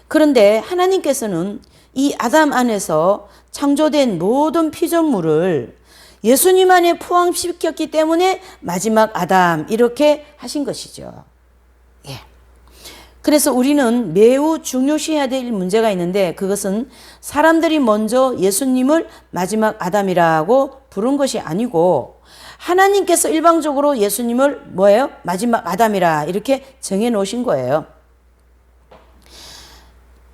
그런데 하나님께서는 이 아담 안에서 창조된 모든 피조물을 예수님 안에 포함시켰기 때문에 마지막 아담, 이렇게 하신 것이죠. 예. 그래서 우리는 매우 중요시해야 될 문제가 있는데, 그것은 사람들이 먼저 예수님을 마지막 아담이라고 부른 것이 아니고 하나님께서 일방적으로 예수님을 뭐예요? 마지막 아담이라 이렇게 정해 놓으신 거예요.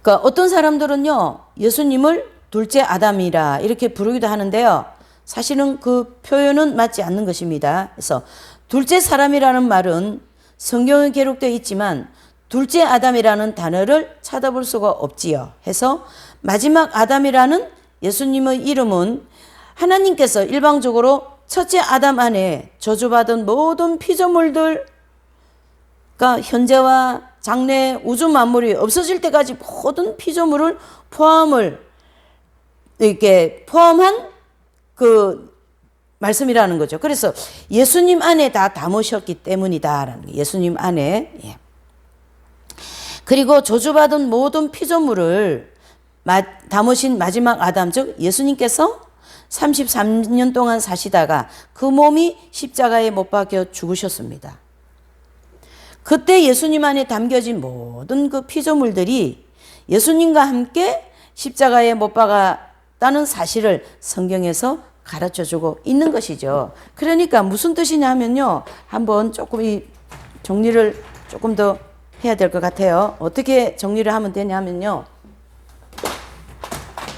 그러니까 어떤 사람들은요, 예수님을 둘째 아담이라 이렇게 부르기도 하는데요, 사실은 그 표현은 맞지 않는 것입니다. 그래서 둘째 사람이라는 말은 성경에 기록되어 있지만 둘째 아담이라는 단어를 찾아볼 수가 없지요. 해서 마지막 아담이라는 예수님의 이름은 하나님께서 일방적으로 첫째 아담 안에 저주받은 모든 피조물들, 그러니까 현재와 장래 우주 만물이 없어질 때까지 모든 피조물을 포함한 그 말씀이라는 거죠. 그래서 예수님 안에 다 담으셨기 때문이다라는 거예요. 예수님 안에. 예. 그리고 저주받은 모든 피조물을 담으신 마지막 아담, 즉 예수님께서 33년 동안 사시다가 그 몸이 십자가에 못 박혀 죽으셨습니다. 그때 예수님 안에 담겨진 모든 그 피조물들이 예수님과 함께 십자가에 못 박았다는 사실을 성경에서 가르쳐 주고 있는 것이죠. 그러니까 무슨 뜻이냐 하면요, 한번 조금 이 정리를 조금 더 해야 될 것 같아요. 어떻게 정리를 하면 되냐면요,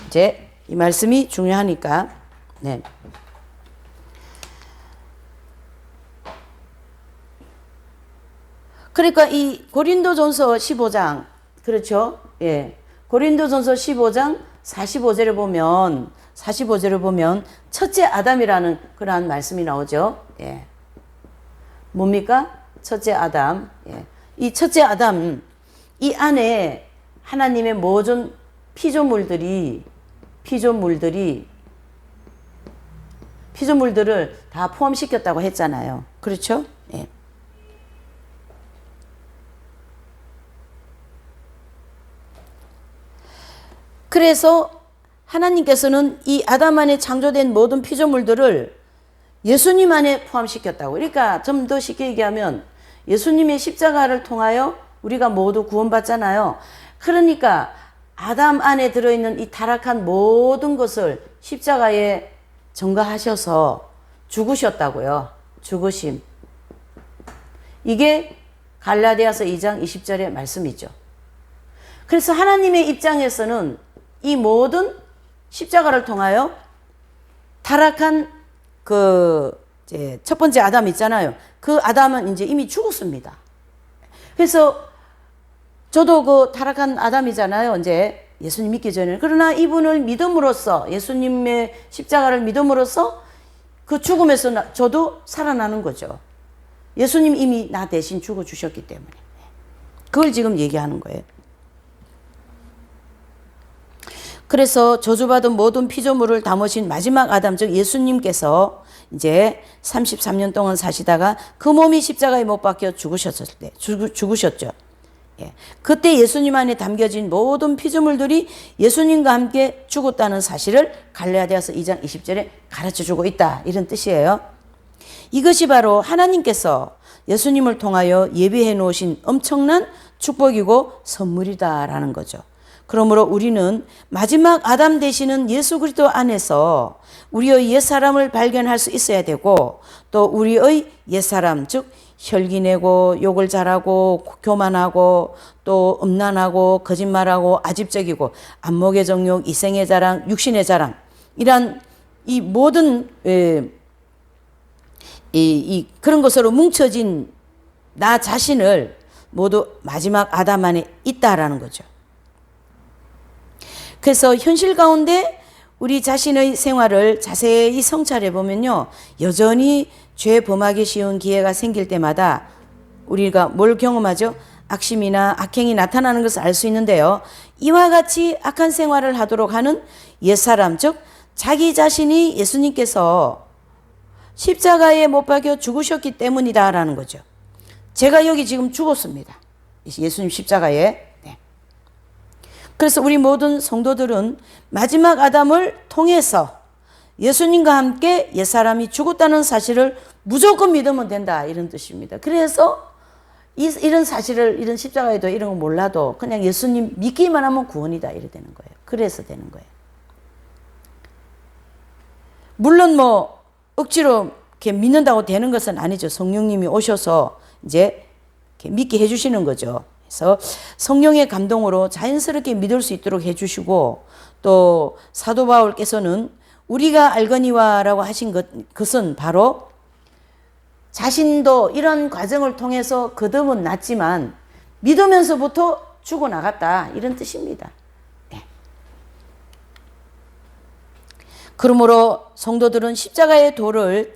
이제 이 말씀이 중요하니까. 네. 그러니까 이 고린도전서 15장, 그렇죠? 예. 고린도전서 15장 45절을 보면 첫째 아담이라는 그러한 말씀이 나오죠. 예. 뭡니까? 첫째 아담. 예. 이 첫째 아담, 이 안에 하나님의 모든 피조물들을 다 포함시켰다고 했잖아요. 그렇죠? 예. 그래서 하나님께서는 이 아담 안에 창조된 모든 피조물들을 예수님 안에 포함시켰다고. 그러니까 좀 더 쉽게 얘기하면 예수님의 십자가를 통하여 우리가 모두 구원받잖아요. 그러니까 아담 안에 들어있는 이 타락한 모든 것을 십자가에 전가하셔서 죽으셨다고요. 죽으심. 이게 갈라디아서 2장 20절의 말씀이죠. 그래서 하나님의 입장에서는 이 모든 십자가를 통하여 타락한 이제 첫 번째 아담 있잖아요. 그 아담은 이제 이미 죽었습니다. 그래서 저도 그 타락한 아담이잖아요. 이제 예수님 믿기 전에. 그러나 이분을 믿음으로써, 예수님의 십자가를 믿음으로써 그 죽음에서 저도 살아나는 거죠. 예수님 이미 나 대신 죽어주셨기 때문에. 그걸 지금 얘기하는 거예요. 그래서 저주받은 모든 피조물을 담으신 마지막 아담, 즉 예수님께서 이제 33년 동안 사시다가 그 몸이 십자가에 못 박혀 죽으셨죠. 예. 그때 예수님 안에 담겨진 모든 피조물들이 예수님과 함께 죽었다는 사실을 갈라디아서 2장 20절에 가르쳐주고 있다. 이런 뜻이에요. 이것이 바로 하나님께서 예수님을 통하여 예비해 놓으신 엄청난 축복이고 선물이다라는 거죠. 그러므로 우리는 마지막 아담 되시는 예수 그리스도 안에서 우리의 옛사람을 발견할 수 있어야 되고, 또 우리의 옛사람, 즉 혈기내고 욕을 잘하고 교만하고 또 음란하고 거짓말하고 아집적이고 안목의 정욕, 이생의 자랑, 육신의 자랑, 이런 이 모든 그런 것으로 뭉쳐진 나 자신을 모두 마지막 아담 안에 있다라는 거죠. 그래서 현실 가운데 우리 자신의 생활을 자세히 성찰해 보면요, 여전히 죄 범하기 쉬운 기회가 생길 때마다 우리가 뭘 경험하죠? 악심이나 악행이 나타나는 것을 알 수 있는데요, 이와 같이 악한 생활을 하도록 하는 옛사람, 즉 자기 자신이 예수님께서 십자가에 못 박혀 죽으셨기 때문이다라는 거죠. 제가 여기 지금 죽었습니다. 예수님 십자가에. 그래서 우리 모든 성도들은 마지막 아담을 통해서 예수님과 함께 옛사람이 죽었다는 사실을 무조건 믿으면 된다, 이런 뜻입니다. 그래서 이런 사실을, 이런 십자가에도 이런 거 몰라도 그냥 예수님 믿기만 하면 구원이다, 이래 되는 거예요. 그래서 되는 거예요. 물론 뭐 억지로 이렇게 믿는다고 되는 것은 아니죠. 성령님이 오셔서 이제 이렇게 믿게 해주시는 거죠. 그래서 성령의 감동으로 자연스럽게 믿을 수 있도록 해주시고, 또 사도 바울께서는 우리가 알거니와라고 하신 것은 바로 자신도 이런 과정을 통해서 거듭은 났지만 믿으면서부터 죽어나갔다, 이런 뜻입니다. 네. 그러므로 성도들은 십자가의 도를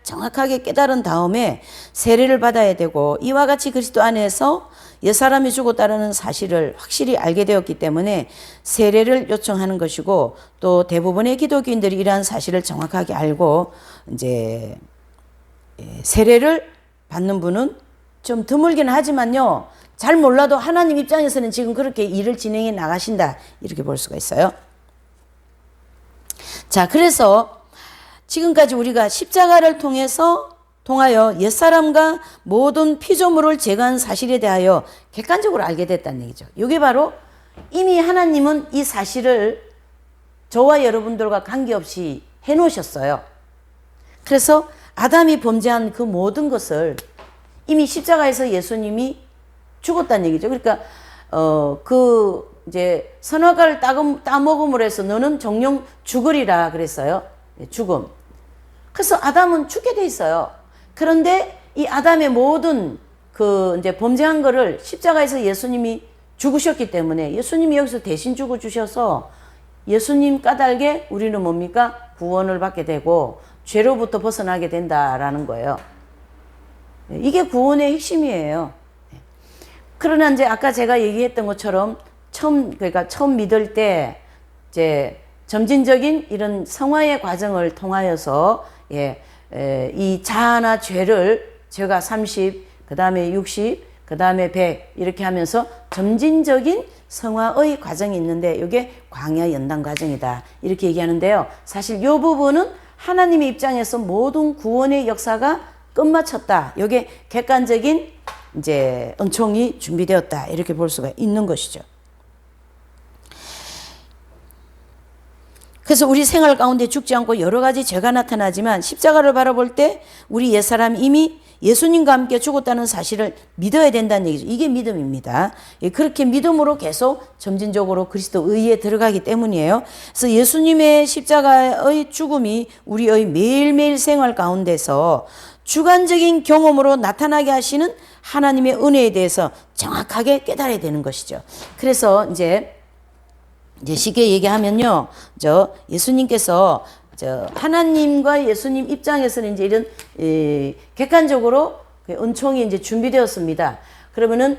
정확하게 깨달은 다음에 세례를 받아야 되고, 이와 같이 그리스도 안에서 옛사람이 죽었다는 사실을 확실히 알게 되었기 때문에 세례를 요청하는 것이고, 또 대부분의 기독교인들이 이러한 사실을 정확하게 알고 이제 세례를 받는 분은 좀 드물긴 하지만요, 잘 몰라도 하나님 입장에서는 지금 그렇게 일을 진행해 나가신다, 이렇게 볼 수가 있어요. 자, 그래서 지금까지 우리가 십자가를 통하여 옛사람과 모든 피조물을 제거한 사실에 대하여 객관적으로 알게 됐다는 얘기죠. 이게 바로 이미 하나님은 이 사실을 저와 여러분들과 관계없이 해놓으셨어요. 그래서 아담이 범죄한 그 모든 것을 이미 십자가에서 예수님이 죽었다는 얘기죠. 그러니까 이제 선악과를 따먹음으로 해서 너는 정령 죽으리라 그랬어요. 죽음. 그래서 아담은 죽게 돼 있어요. 그런데 이 아담의 모든 이제 범죄한 거를 십자가에서 예수님이 죽으셨기 때문에 예수님이 여기서 대신 죽어주셔서 예수님 까닭에 우리는 뭡니까? 구원을 받게 되고 죄로부터 벗어나게 된다라는 거예요. 이게 구원의 핵심이에요. 그러나 이제 아까 제가 얘기했던 것처럼 처음 믿을 때 이제 점진적인 이런 성화의 과정을 통하여서 이 자아나 죄가 30, 그 다음에 60, 그 다음에 100 이렇게 하면서 점진적인 성화의 과정이 있는데 이게 광야 연단 과정이다, 이렇게 얘기하는데요. 사실 이 부분은 하나님의 입장에서 모든 구원의 역사가 끝마쳤다, 이게 객관적인 이제 은총이 준비되었다, 이렇게 볼 수가 있는 것이죠. 그래서 우리 생활 가운데 죽지 않고 여러 가지 죄가 나타나지만 십자가를 바라볼 때 우리 옛사람이 이미 예수님과 함께 죽었다는 사실을 믿어야 된다는 얘기죠. 이게 믿음입니다. 그렇게 믿음으로 계속 점진적으로 그리스도 의에 들어가기 때문이에요. 그래서 예수님의 십자가의 죽음이 우리의 매일매일 생활 가운데서 주관적인 경험으로 나타나게 하시는 하나님의 은혜에 대해서 정확하게 깨달아야 되는 것이죠. 그래서 이제 쉽게 얘기하면요, 예수님께서 하나님과 예수님 입장에서는 이제 이런 객관적으로 은총이 이제 준비되었습니다. 그러면은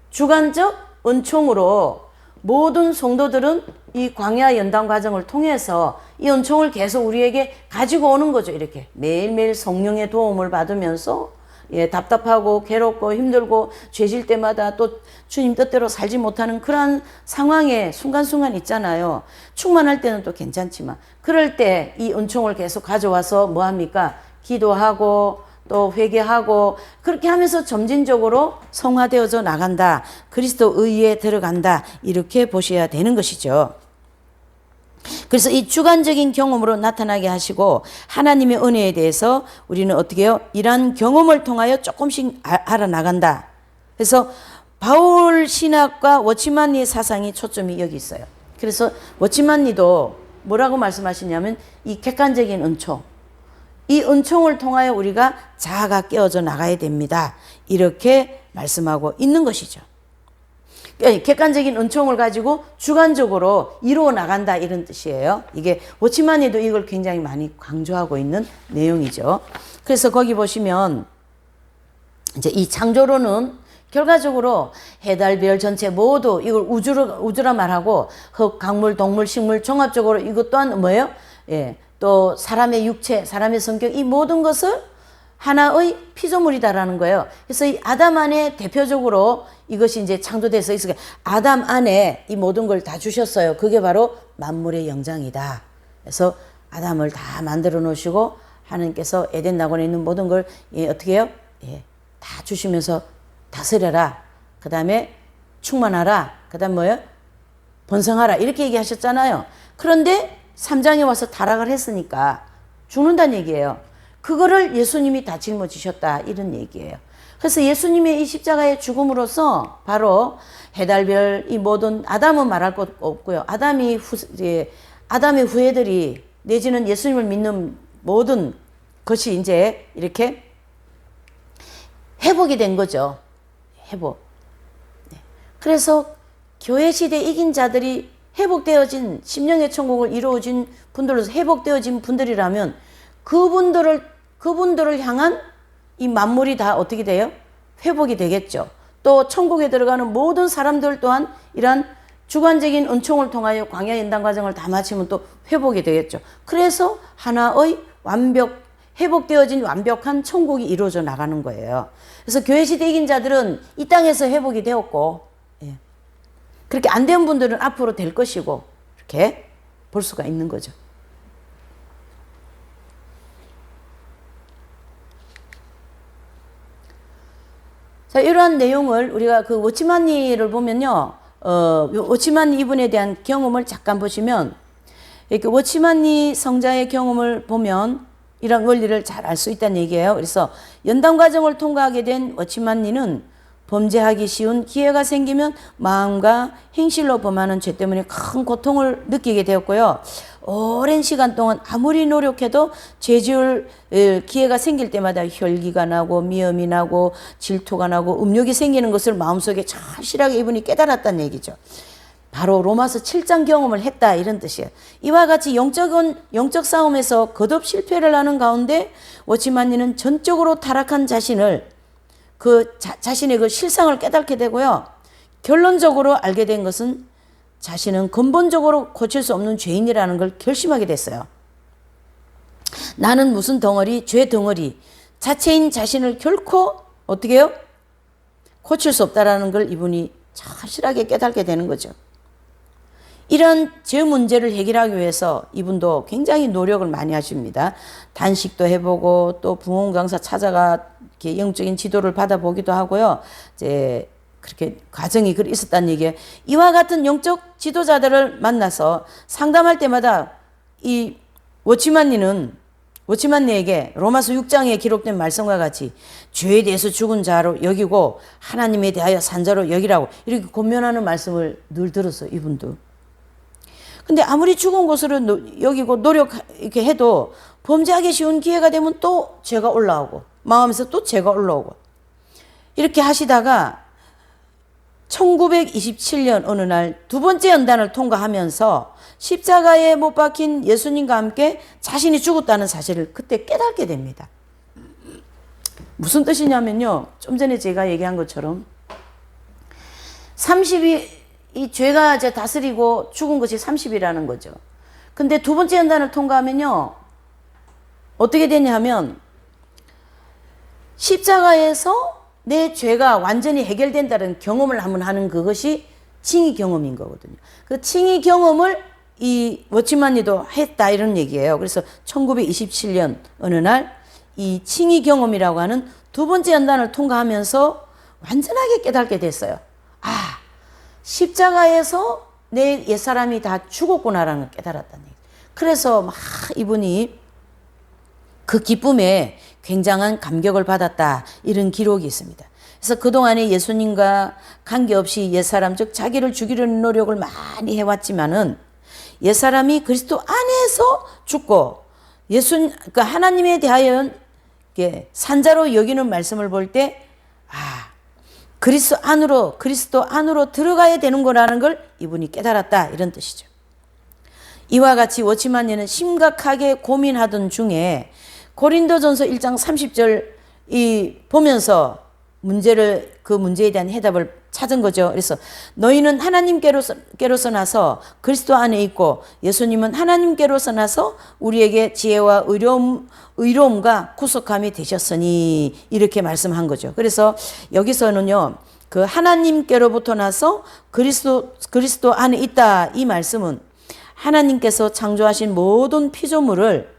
주관적 은총으로 모든 성도들은 이 광야 연단 과정을 통해서 이 은총을 계속 우리에게 가지고 오는 거죠. 이렇게 매일매일 성령의 도움을 받으면서 답답하고 괴롭고 힘들고 죄질 때마다 또 주님 뜻대로 살지 못하는 그러한 상황에 순간순간 있잖아요. 충만할 때는 또 괜찮지만 그럴 때 이 은총을 계속 가져와서 뭐합니까? 기도하고 또 회개하고 그렇게 하면서 점진적으로 성화되어져 나간다. 그리스도 의에 들어간다. 이렇게 보셔야 되는 것이죠. 그래서 이 주관적인 경험으로 나타나게 하시고 하나님의 은혜에 대해서 우리는 어떻게 해요? 이러한 경험을 통하여 조금씩 알아나간다. 그래서 바울 신학과 워치만니의 사상이 초점이 여기 있어요. 그래서 워치만니도 뭐라고 말씀하시냐면 이 객관적인 은총, 이 은총을 통하여 우리가 자아가 깨어져 나가야 됩니다. 이렇게 말씀하고 있는 것이죠. 객관적인 은총을 가지고 주관적으로 이루어 나간다 이런 뜻이에요. 이게 워치만이도 이걸 굉장히 많이 강조하고 있는 내용이죠. 그래서 거기 보시면 이제 이 창조론은 결과적으로 해달 별 전체 모두 이걸 우주라 말하고 흙, 강물, 동물, 식물 종합적으로 이것 또한 뭐예요? 또 사람의 육체, 사람의 성격 이 모든 것을 하나의 피조물이다라는 거예요. 그래서 이 아담 안에 대표적으로 이것이 이제 창조돼서 있으니까 아담 안에 이 모든 걸 다 주셨어요. 그게 바로 만물의 영장이다. 그래서 아담을 다 만들어 놓으시고 하나님께서 에덴 낙원에 있는 모든 걸 어떻게 해요? 다 주시면서 다스려라. 그 다음에 충만하라. 그 다음 뭐예요? 번성하라. 이렇게 얘기하셨잖아요. 그런데 3장에 와서 타락을 했으니까 죽는다는 얘기예요. 그거를 예수님이 다 짊어지셨다 이런 얘기예요. 그래서 예수님의 이 십자가의 죽음으로써 바로 해달별 이 모든 아담은 말할 것 없고요. 아담의 후예들이 내지는 예수님을 믿는 모든 것이 이제 이렇게 회복이 된 거죠. 회복. 그래서 교회 시대 이긴 자들이 회복되어진 심령의 천국을 이루어진 분들로서 회복되어진 분들이라면 그분들을 향한 이 만물이 다 어떻게 돼요? 회복이 되겠죠. 또 천국에 들어가는 모든 사람들 또한 이러한 주관적인 은총을 통하여 광야 연단 과정을 다 마치면 또 회복이 되겠죠. 그래서 하나의 회복되어진 완벽한 천국이 이루어져 나가는 거예요. 그래서 교회 시대 이긴 자들은 이 땅에서 회복이 되었고 그렇게 안 된 분들은 앞으로 될 것이고 이렇게 볼 수가 있는 거죠. 자, 이러한 내용을 우리가 그 워치만니를 보면요, 워치만니 이분에 대한 경험을 잠깐 보시면, 이렇게 워치만니 성자의 경험을 보면 이런 원리를 잘 알 수 있다는 얘기예요. 그래서 연단 과정을 통과하게 된 워치만니는 범죄하기 쉬운 기회가 생기면 마음과 행실로 범하는 죄 때문에 큰 고통을 느끼게 되었고요. 오랜 시간 동안 아무리 노력해도 죄 지을 기회가 생길 때마다 혈기가 나고 미움이 나고 질투가 나고 음욕이 생기는 것을 마음속에 절실하게 이분이 깨달았다는 얘기죠. 바로 로마서 7장 경험을 했다 이런 뜻이에요. 이와 같이 영적 싸움에서 거듭 실패를 하는 가운데 워치만니는 전적으로 타락한 자신을 자신의 그 실상을 깨닫게 되고요. 결론적으로 알게 된 것은 자신은 근본적으로 고칠 수 없는 죄인이라는 걸 결심하게 됐어요. 나는 무슨 덩어리, 죄 덩어리 자체인 자신을 결코 어떻게 해요? 고칠 수 없다라는 걸 이분이 확실하게 깨닫게 되는 거죠. 이런 죄 문제를 해결하기 위해서 이분도 굉장히 노력을 많이 하십니다. 단식도 해보고 또 부흥 강사 찾아가 이렇게 영적인 지도를 받아보기도 하고요. 이제 그렇게 과정이 있었다는 얘기예요. 이와 같은 영적 지도자들을 만나서 상담할 때마다 이 워치만니에게 로마서 6장에 기록된 말씀과 같이 죄에 대해서 죽은 자로 여기고 하나님에 대하여 산 자로 여기라고 이렇게 권면하는 말씀을 늘 들었어요. 이분도. 근데 아무리 죽은 것으로 여기고 이렇게 해도 범죄하기 쉬운 기회가 되면 또 죄가 올라오고 마음에서 또 죄가 올라오고 이렇게 하시다가 1927년 어느 날 두 번째 연단을 통과하면서 십자가에 못 박힌 예수님과 함께 자신이 죽었다는 사실을 그때 깨닫게 됩니다. 무슨 뜻이냐면요. 좀 전에 제가 얘기한 것처럼 30이 이 죄가 이제 다스리고 죽은 것이 30이라는 거죠. 근데 두 번째 연단을 통과하면요. 어떻게 되냐 하면 십자가에서 내 죄가 완전히 해결된다는 경험을 한번 하는 그것이 칭의 경험인 거거든요. 그 칭의 경험을 이 워치만니도 했다 이런 얘기예요. 그래서 1927년 어느 날 이 칭의 경험이라고 하는 두 번째 연단을 통과하면서 완전하게 깨닫게 됐어요. 아, 십자가에서 내 옛사람이 다 죽었구나라는 걸 깨달았다는 얘기. 그래서 막 이분이 그 기쁨에 굉장한 감격을 받았다 이런 기록이 있습니다. 그래서 그동안에 예수님과 관계없이 옛사람 즉 자기를 죽이려는 노력을 많이 해왔지만은 옛사람이 그리스도 안에서 죽고 그러니까 하나님에 대하여 산자로 여기는 말씀을 볼 때 그리스도 안으로 들어가야 되는 거라는 걸 이분이 깨달았다 이런 뜻이죠. 이와 같이 워치만니는 심각하게 고민하던 중에 고린도전서 1장 30절 보면서 그 문제에 대한 해답을 찾은 거죠. 그래서 너희는 하나님께로서 나서 그리스도 안에 있고 예수님은 하나님께로서 나서 우리에게 지혜와 의로움과 구속함이 되셨으니 이렇게 말씀한 거죠. 그래서 여기서는요. 그 하나님께로부터 나서 그리스도 안에 있다 이 말씀은 하나님께서 창조하신 모든 피조물을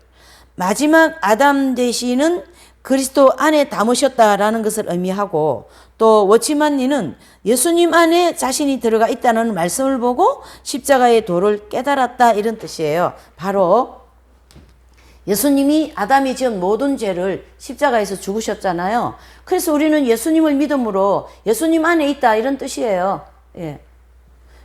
마지막 아담 되시는 그리스도 안에 담으셨다라는 것을 의미하고 또 워치만니는 예수님 안에 자신이 들어가 있다는 말씀을 보고 십자가의 도를 깨달았다 이런 뜻이에요. 바로 예수님이 아담이 지은 모든 죄를 십자가에서 죽으셨잖아요. 그래서 우리는 예수님을 믿음으로 예수님 안에 있다 이런 뜻이에요. 예.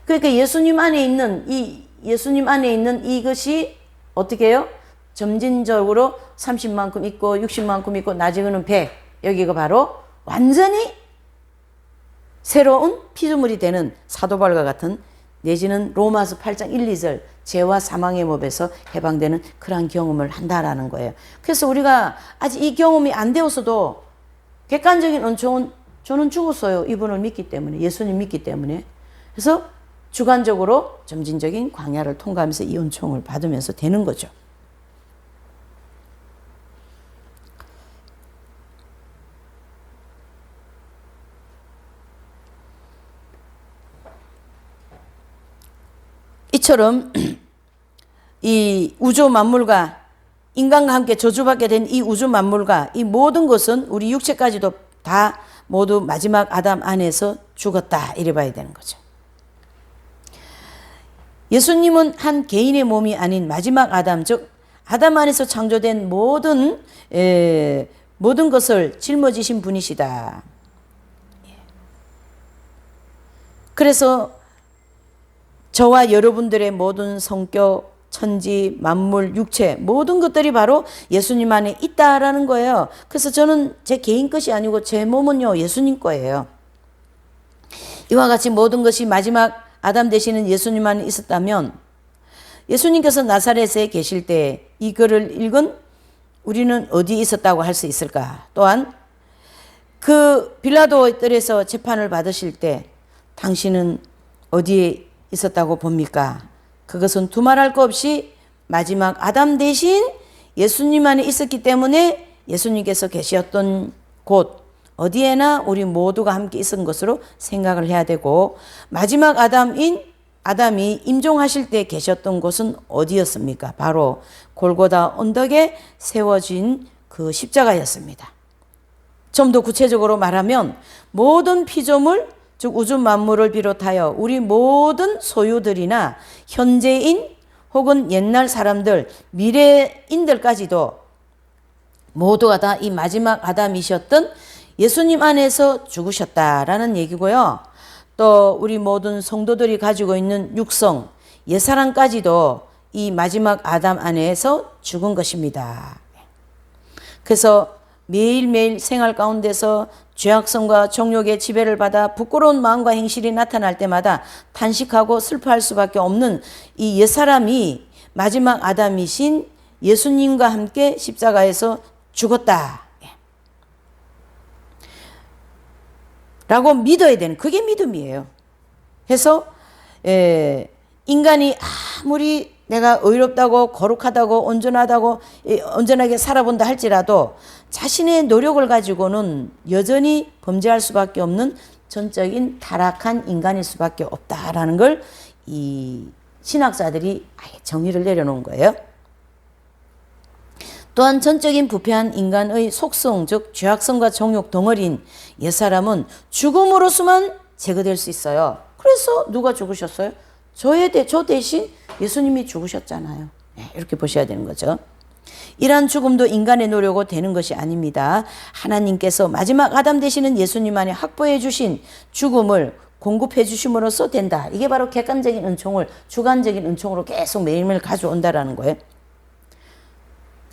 그러니까 예수님 안에 있는 이것이 어떻게 해요? 점진적으로 30만큼 있고 60만큼 있고 나중에는 100 여기가 바로 완전히 새로운 피조물이 되는 사도바울과 같은 내지는 로마서 8장 1, 2절 죄와 사망의 법에서 해방되는 그러한 경험을 한다라는 거예요. 그래서 우리가 아직 이 경험이 안 되었어도 객관적인 은총은 저는 죽었어요. 이분을 믿기 때문에 예수님 믿기 때문에 그래서 주관적으로 점진적인 광야를 통과하면서 이 은총을 받으면서 되는 거죠. 이처럼 이 우주 만물과 인간과 함께 저주받게 된 이 우주 만물과 이 모든 것은 우리 육체까지도 다 모두 마지막 아담 안에서 죽었다 이래 봐야 되는 거죠. 예수님은 한 개인의 몸이 아닌 마지막 아담 즉 아담 안에서 창조된 모든 것을 짊어지신 분이시다. 그래서 저와 여러분들의 모든 성격, 천지, 만물, 육체 모든 것들이 바로 예수님 안에 있다라는 거예요. 그래서 저는 제 개인 것이 아니고 제 몸은요 예수님 거예요. 이와 같이 모든 것이 마지막 아담 되시는 예수님 안에 있었다면 예수님께서 나사렛에 계실 때 이 글을 읽은 우리는 어디에 있었다고 할 수 있을까? 또한 그 빌라도 뜰에서 재판을 받으실 때 당신은 어디에 있었다고 봅니까? 그것은 두말할 것 없이 마지막 아담 대신 예수님 안에 있었기 때문에 예수님께서 계셨던 곳 어디에나 우리 모두가 함께 있은 것으로 생각을 해야 되고 마지막 아담이 임종하실 때 계셨던 곳은 어디였습니까? 바로 골고다 언덕에 세워진 그 십자가였습니다. 좀 더 구체적으로 말하면 모든 피조물 즉 우주 만물을 비롯하여 우리 모든 소유들이나 현재인 혹은 옛날 사람들, 미래인들까지도 모두가 다 이 마지막 아담이셨던 예수님 안에서 죽으셨다라는 얘기고요. 또 우리 모든 성도들이 가지고 있는 육성, 옛사람까지도 이 마지막 아담 안에서 죽은 것입니다. 그래서 매일매일 생활 가운데서 죄악성과 정욕의 지배를 받아 부끄러운 마음과 행실이 나타날 때마다 탄식하고 슬퍼할 수밖에 없는 이 옛사람이 마지막 아담이신 예수님과 함께 십자가에서 죽었다 라고 믿어야 되는, 그게 믿음이에요. 그래서 인간이 아무리 내가 의롭다고 거룩하다고 온전하게 살아본다 할지라도 자신의 노력을 가지고는 여전히 범죄할 수밖에 없는 전적인 타락한 인간일 수밖에 없다라는 걸 이 신학자들이 아예 정의를 내려놓은 거예요. 또한 전적인 부패한 인간의 속성, 즉 죄악성과 정욕 덩어리인 옛사람은 죽음으로서만 제거될 수 있어요. 그래서 누가 죽으셨어요? 저 대신 예수님이 죽으셨잖아요. 이렇게 보셔야 되는 거죠. 이러한 죽음도 인간의 노력으로 되는 것이 아닙니다. 하나님께서 마지막 아담 되시는 예수님 안에 확보해 주신 죽음을 공급해 주심으로써 된다. 이게 바로 객관적인 은총을 주관적인 은총으로 계속 매일매일 가져온다라는 거예요.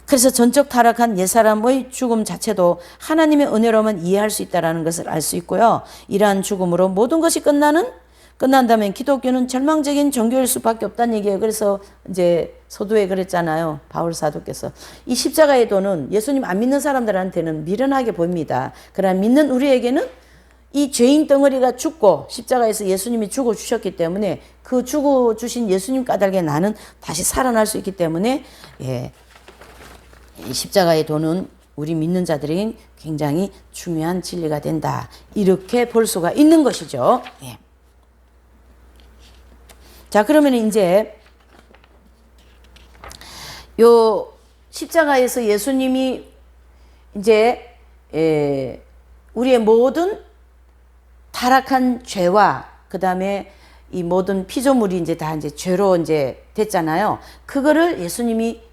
그래서 전적 타락한 옛사람의 죽음 자체도 하나님의 은혜로만 이해할 수 있다는 것을 알 수 있고요. 이러한 죽음으로 모든 것이 끝난다면 기독교는 절망적인 종교일 수밖에 없다는 얘기예요. 그래서 이제 서두에 그랬잖아요. 바울 사도께서 이 십자가의 도는 예수님 안 믿는 사람들한테는 미련하게 보입니다. 그러나 믿는 우리에게는 이 죄인 덩어리가 죽고 십자가에서 예수님이 죽어주셨기 때문에 그 죽어주신 예수님 까닭에 나는 다시 살아날 수 있기 때문에 이 십자가의 도는 우리 믿는 자들에게 굉장히 중요한 진리가 된다. 이렇게 볼 수가 있는 것이죠. 자, 그러면 이제 요 십자가에서 예수님이 이제 우리의 모든 타락한 죄와 그 다음에 이 모든 피조물이 이제 다 이제 죄로 이제 됐잖아요. 그거를 예수님이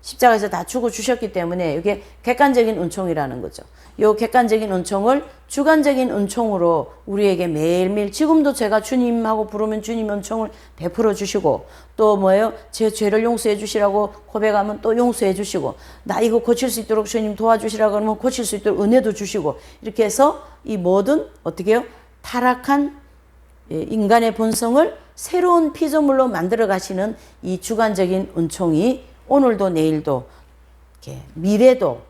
십자가에서 다 죽어 주셨기 때문에 이게 객관적인 은총이라는 거죠. 이 객관적인 은총을 주관적인 은총으로 우리에게 매일매일 지금도 제가 주님하고 부르면 주님 은총을 베풀어 주시고 또 뭐예요? 제 죄를 용서해 주시라고 고백하면 또 용서해 주시고 나 이거 고칠 수 있도록 주님 도와주시라고 하면 고칠 수 있도록 은혜도 주시고 이렇게 해서 이 모든 어떻게 해요? 타락한 인간의 본성을 새로운 피조물로 만들어 가시는 이 주관적인 은총이 오늘도 내일도 미래도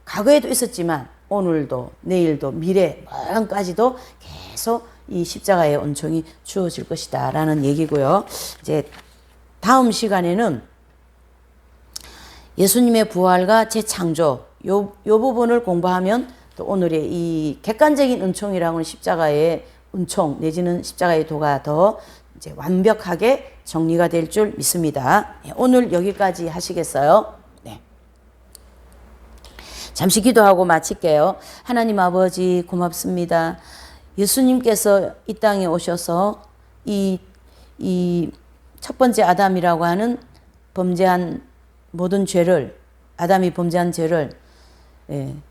과거에도 있었지만 오늘도 내일도 미래 뭐까지도 계속 이 십자가의 은총이 주어질 것이다 라는 얘기고요. 이제 다음 시간에는 예수님의 부활과 재창조 요 부분을 공부하면 또 오늘의 이 객관적인 은총이라고는 십자가의 은총 내지는 십자가의 도가 더 이제 완벽하게 정리가 될 줄 믿습니다. 오늘 여기까지 하시겠어요? 네. 잠시 기도하고 마칠게요. 하나님 아버지 고맙습니다. 예수님께서 이 땅에 오셔서 이 첫 번째 아담이라고 하는 범죄한 모든 죄를 아담이 범죄한 죄를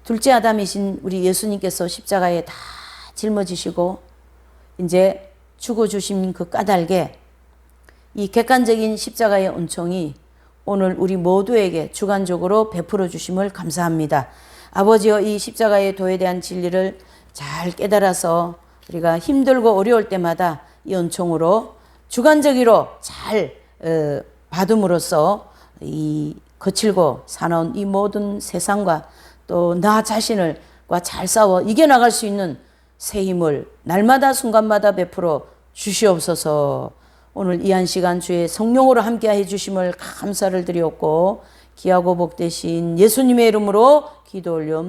둘째 아담이신 우리 예수님께서 십자가에 다 짊어지시고 이제 죽어주신 그 까닭에 이 객관적인 십자가의 은총이 오늘 우리 모두에게 주관적으로 베풀어 주심을 감사합니다. 아버지여 이 십자가의 도에 대한 진리를 잘 깨달아서 우리가 힘들고 어려울 때마다 이 은총으로 주관적으로 잘 받음으로써 이 거칠고 사나운 이 모든 세상과 또 나 자신을과 잘 싸워 이겨나갈 수 있는 새 힘을 날마다 순간마다 베풀어 주시옵소서. 오늘 이 한 시간 주의 성령으로 함께해 주심을 감사를 드리옵고 귀하고 복되신 예수님의 이름으로 기도 올려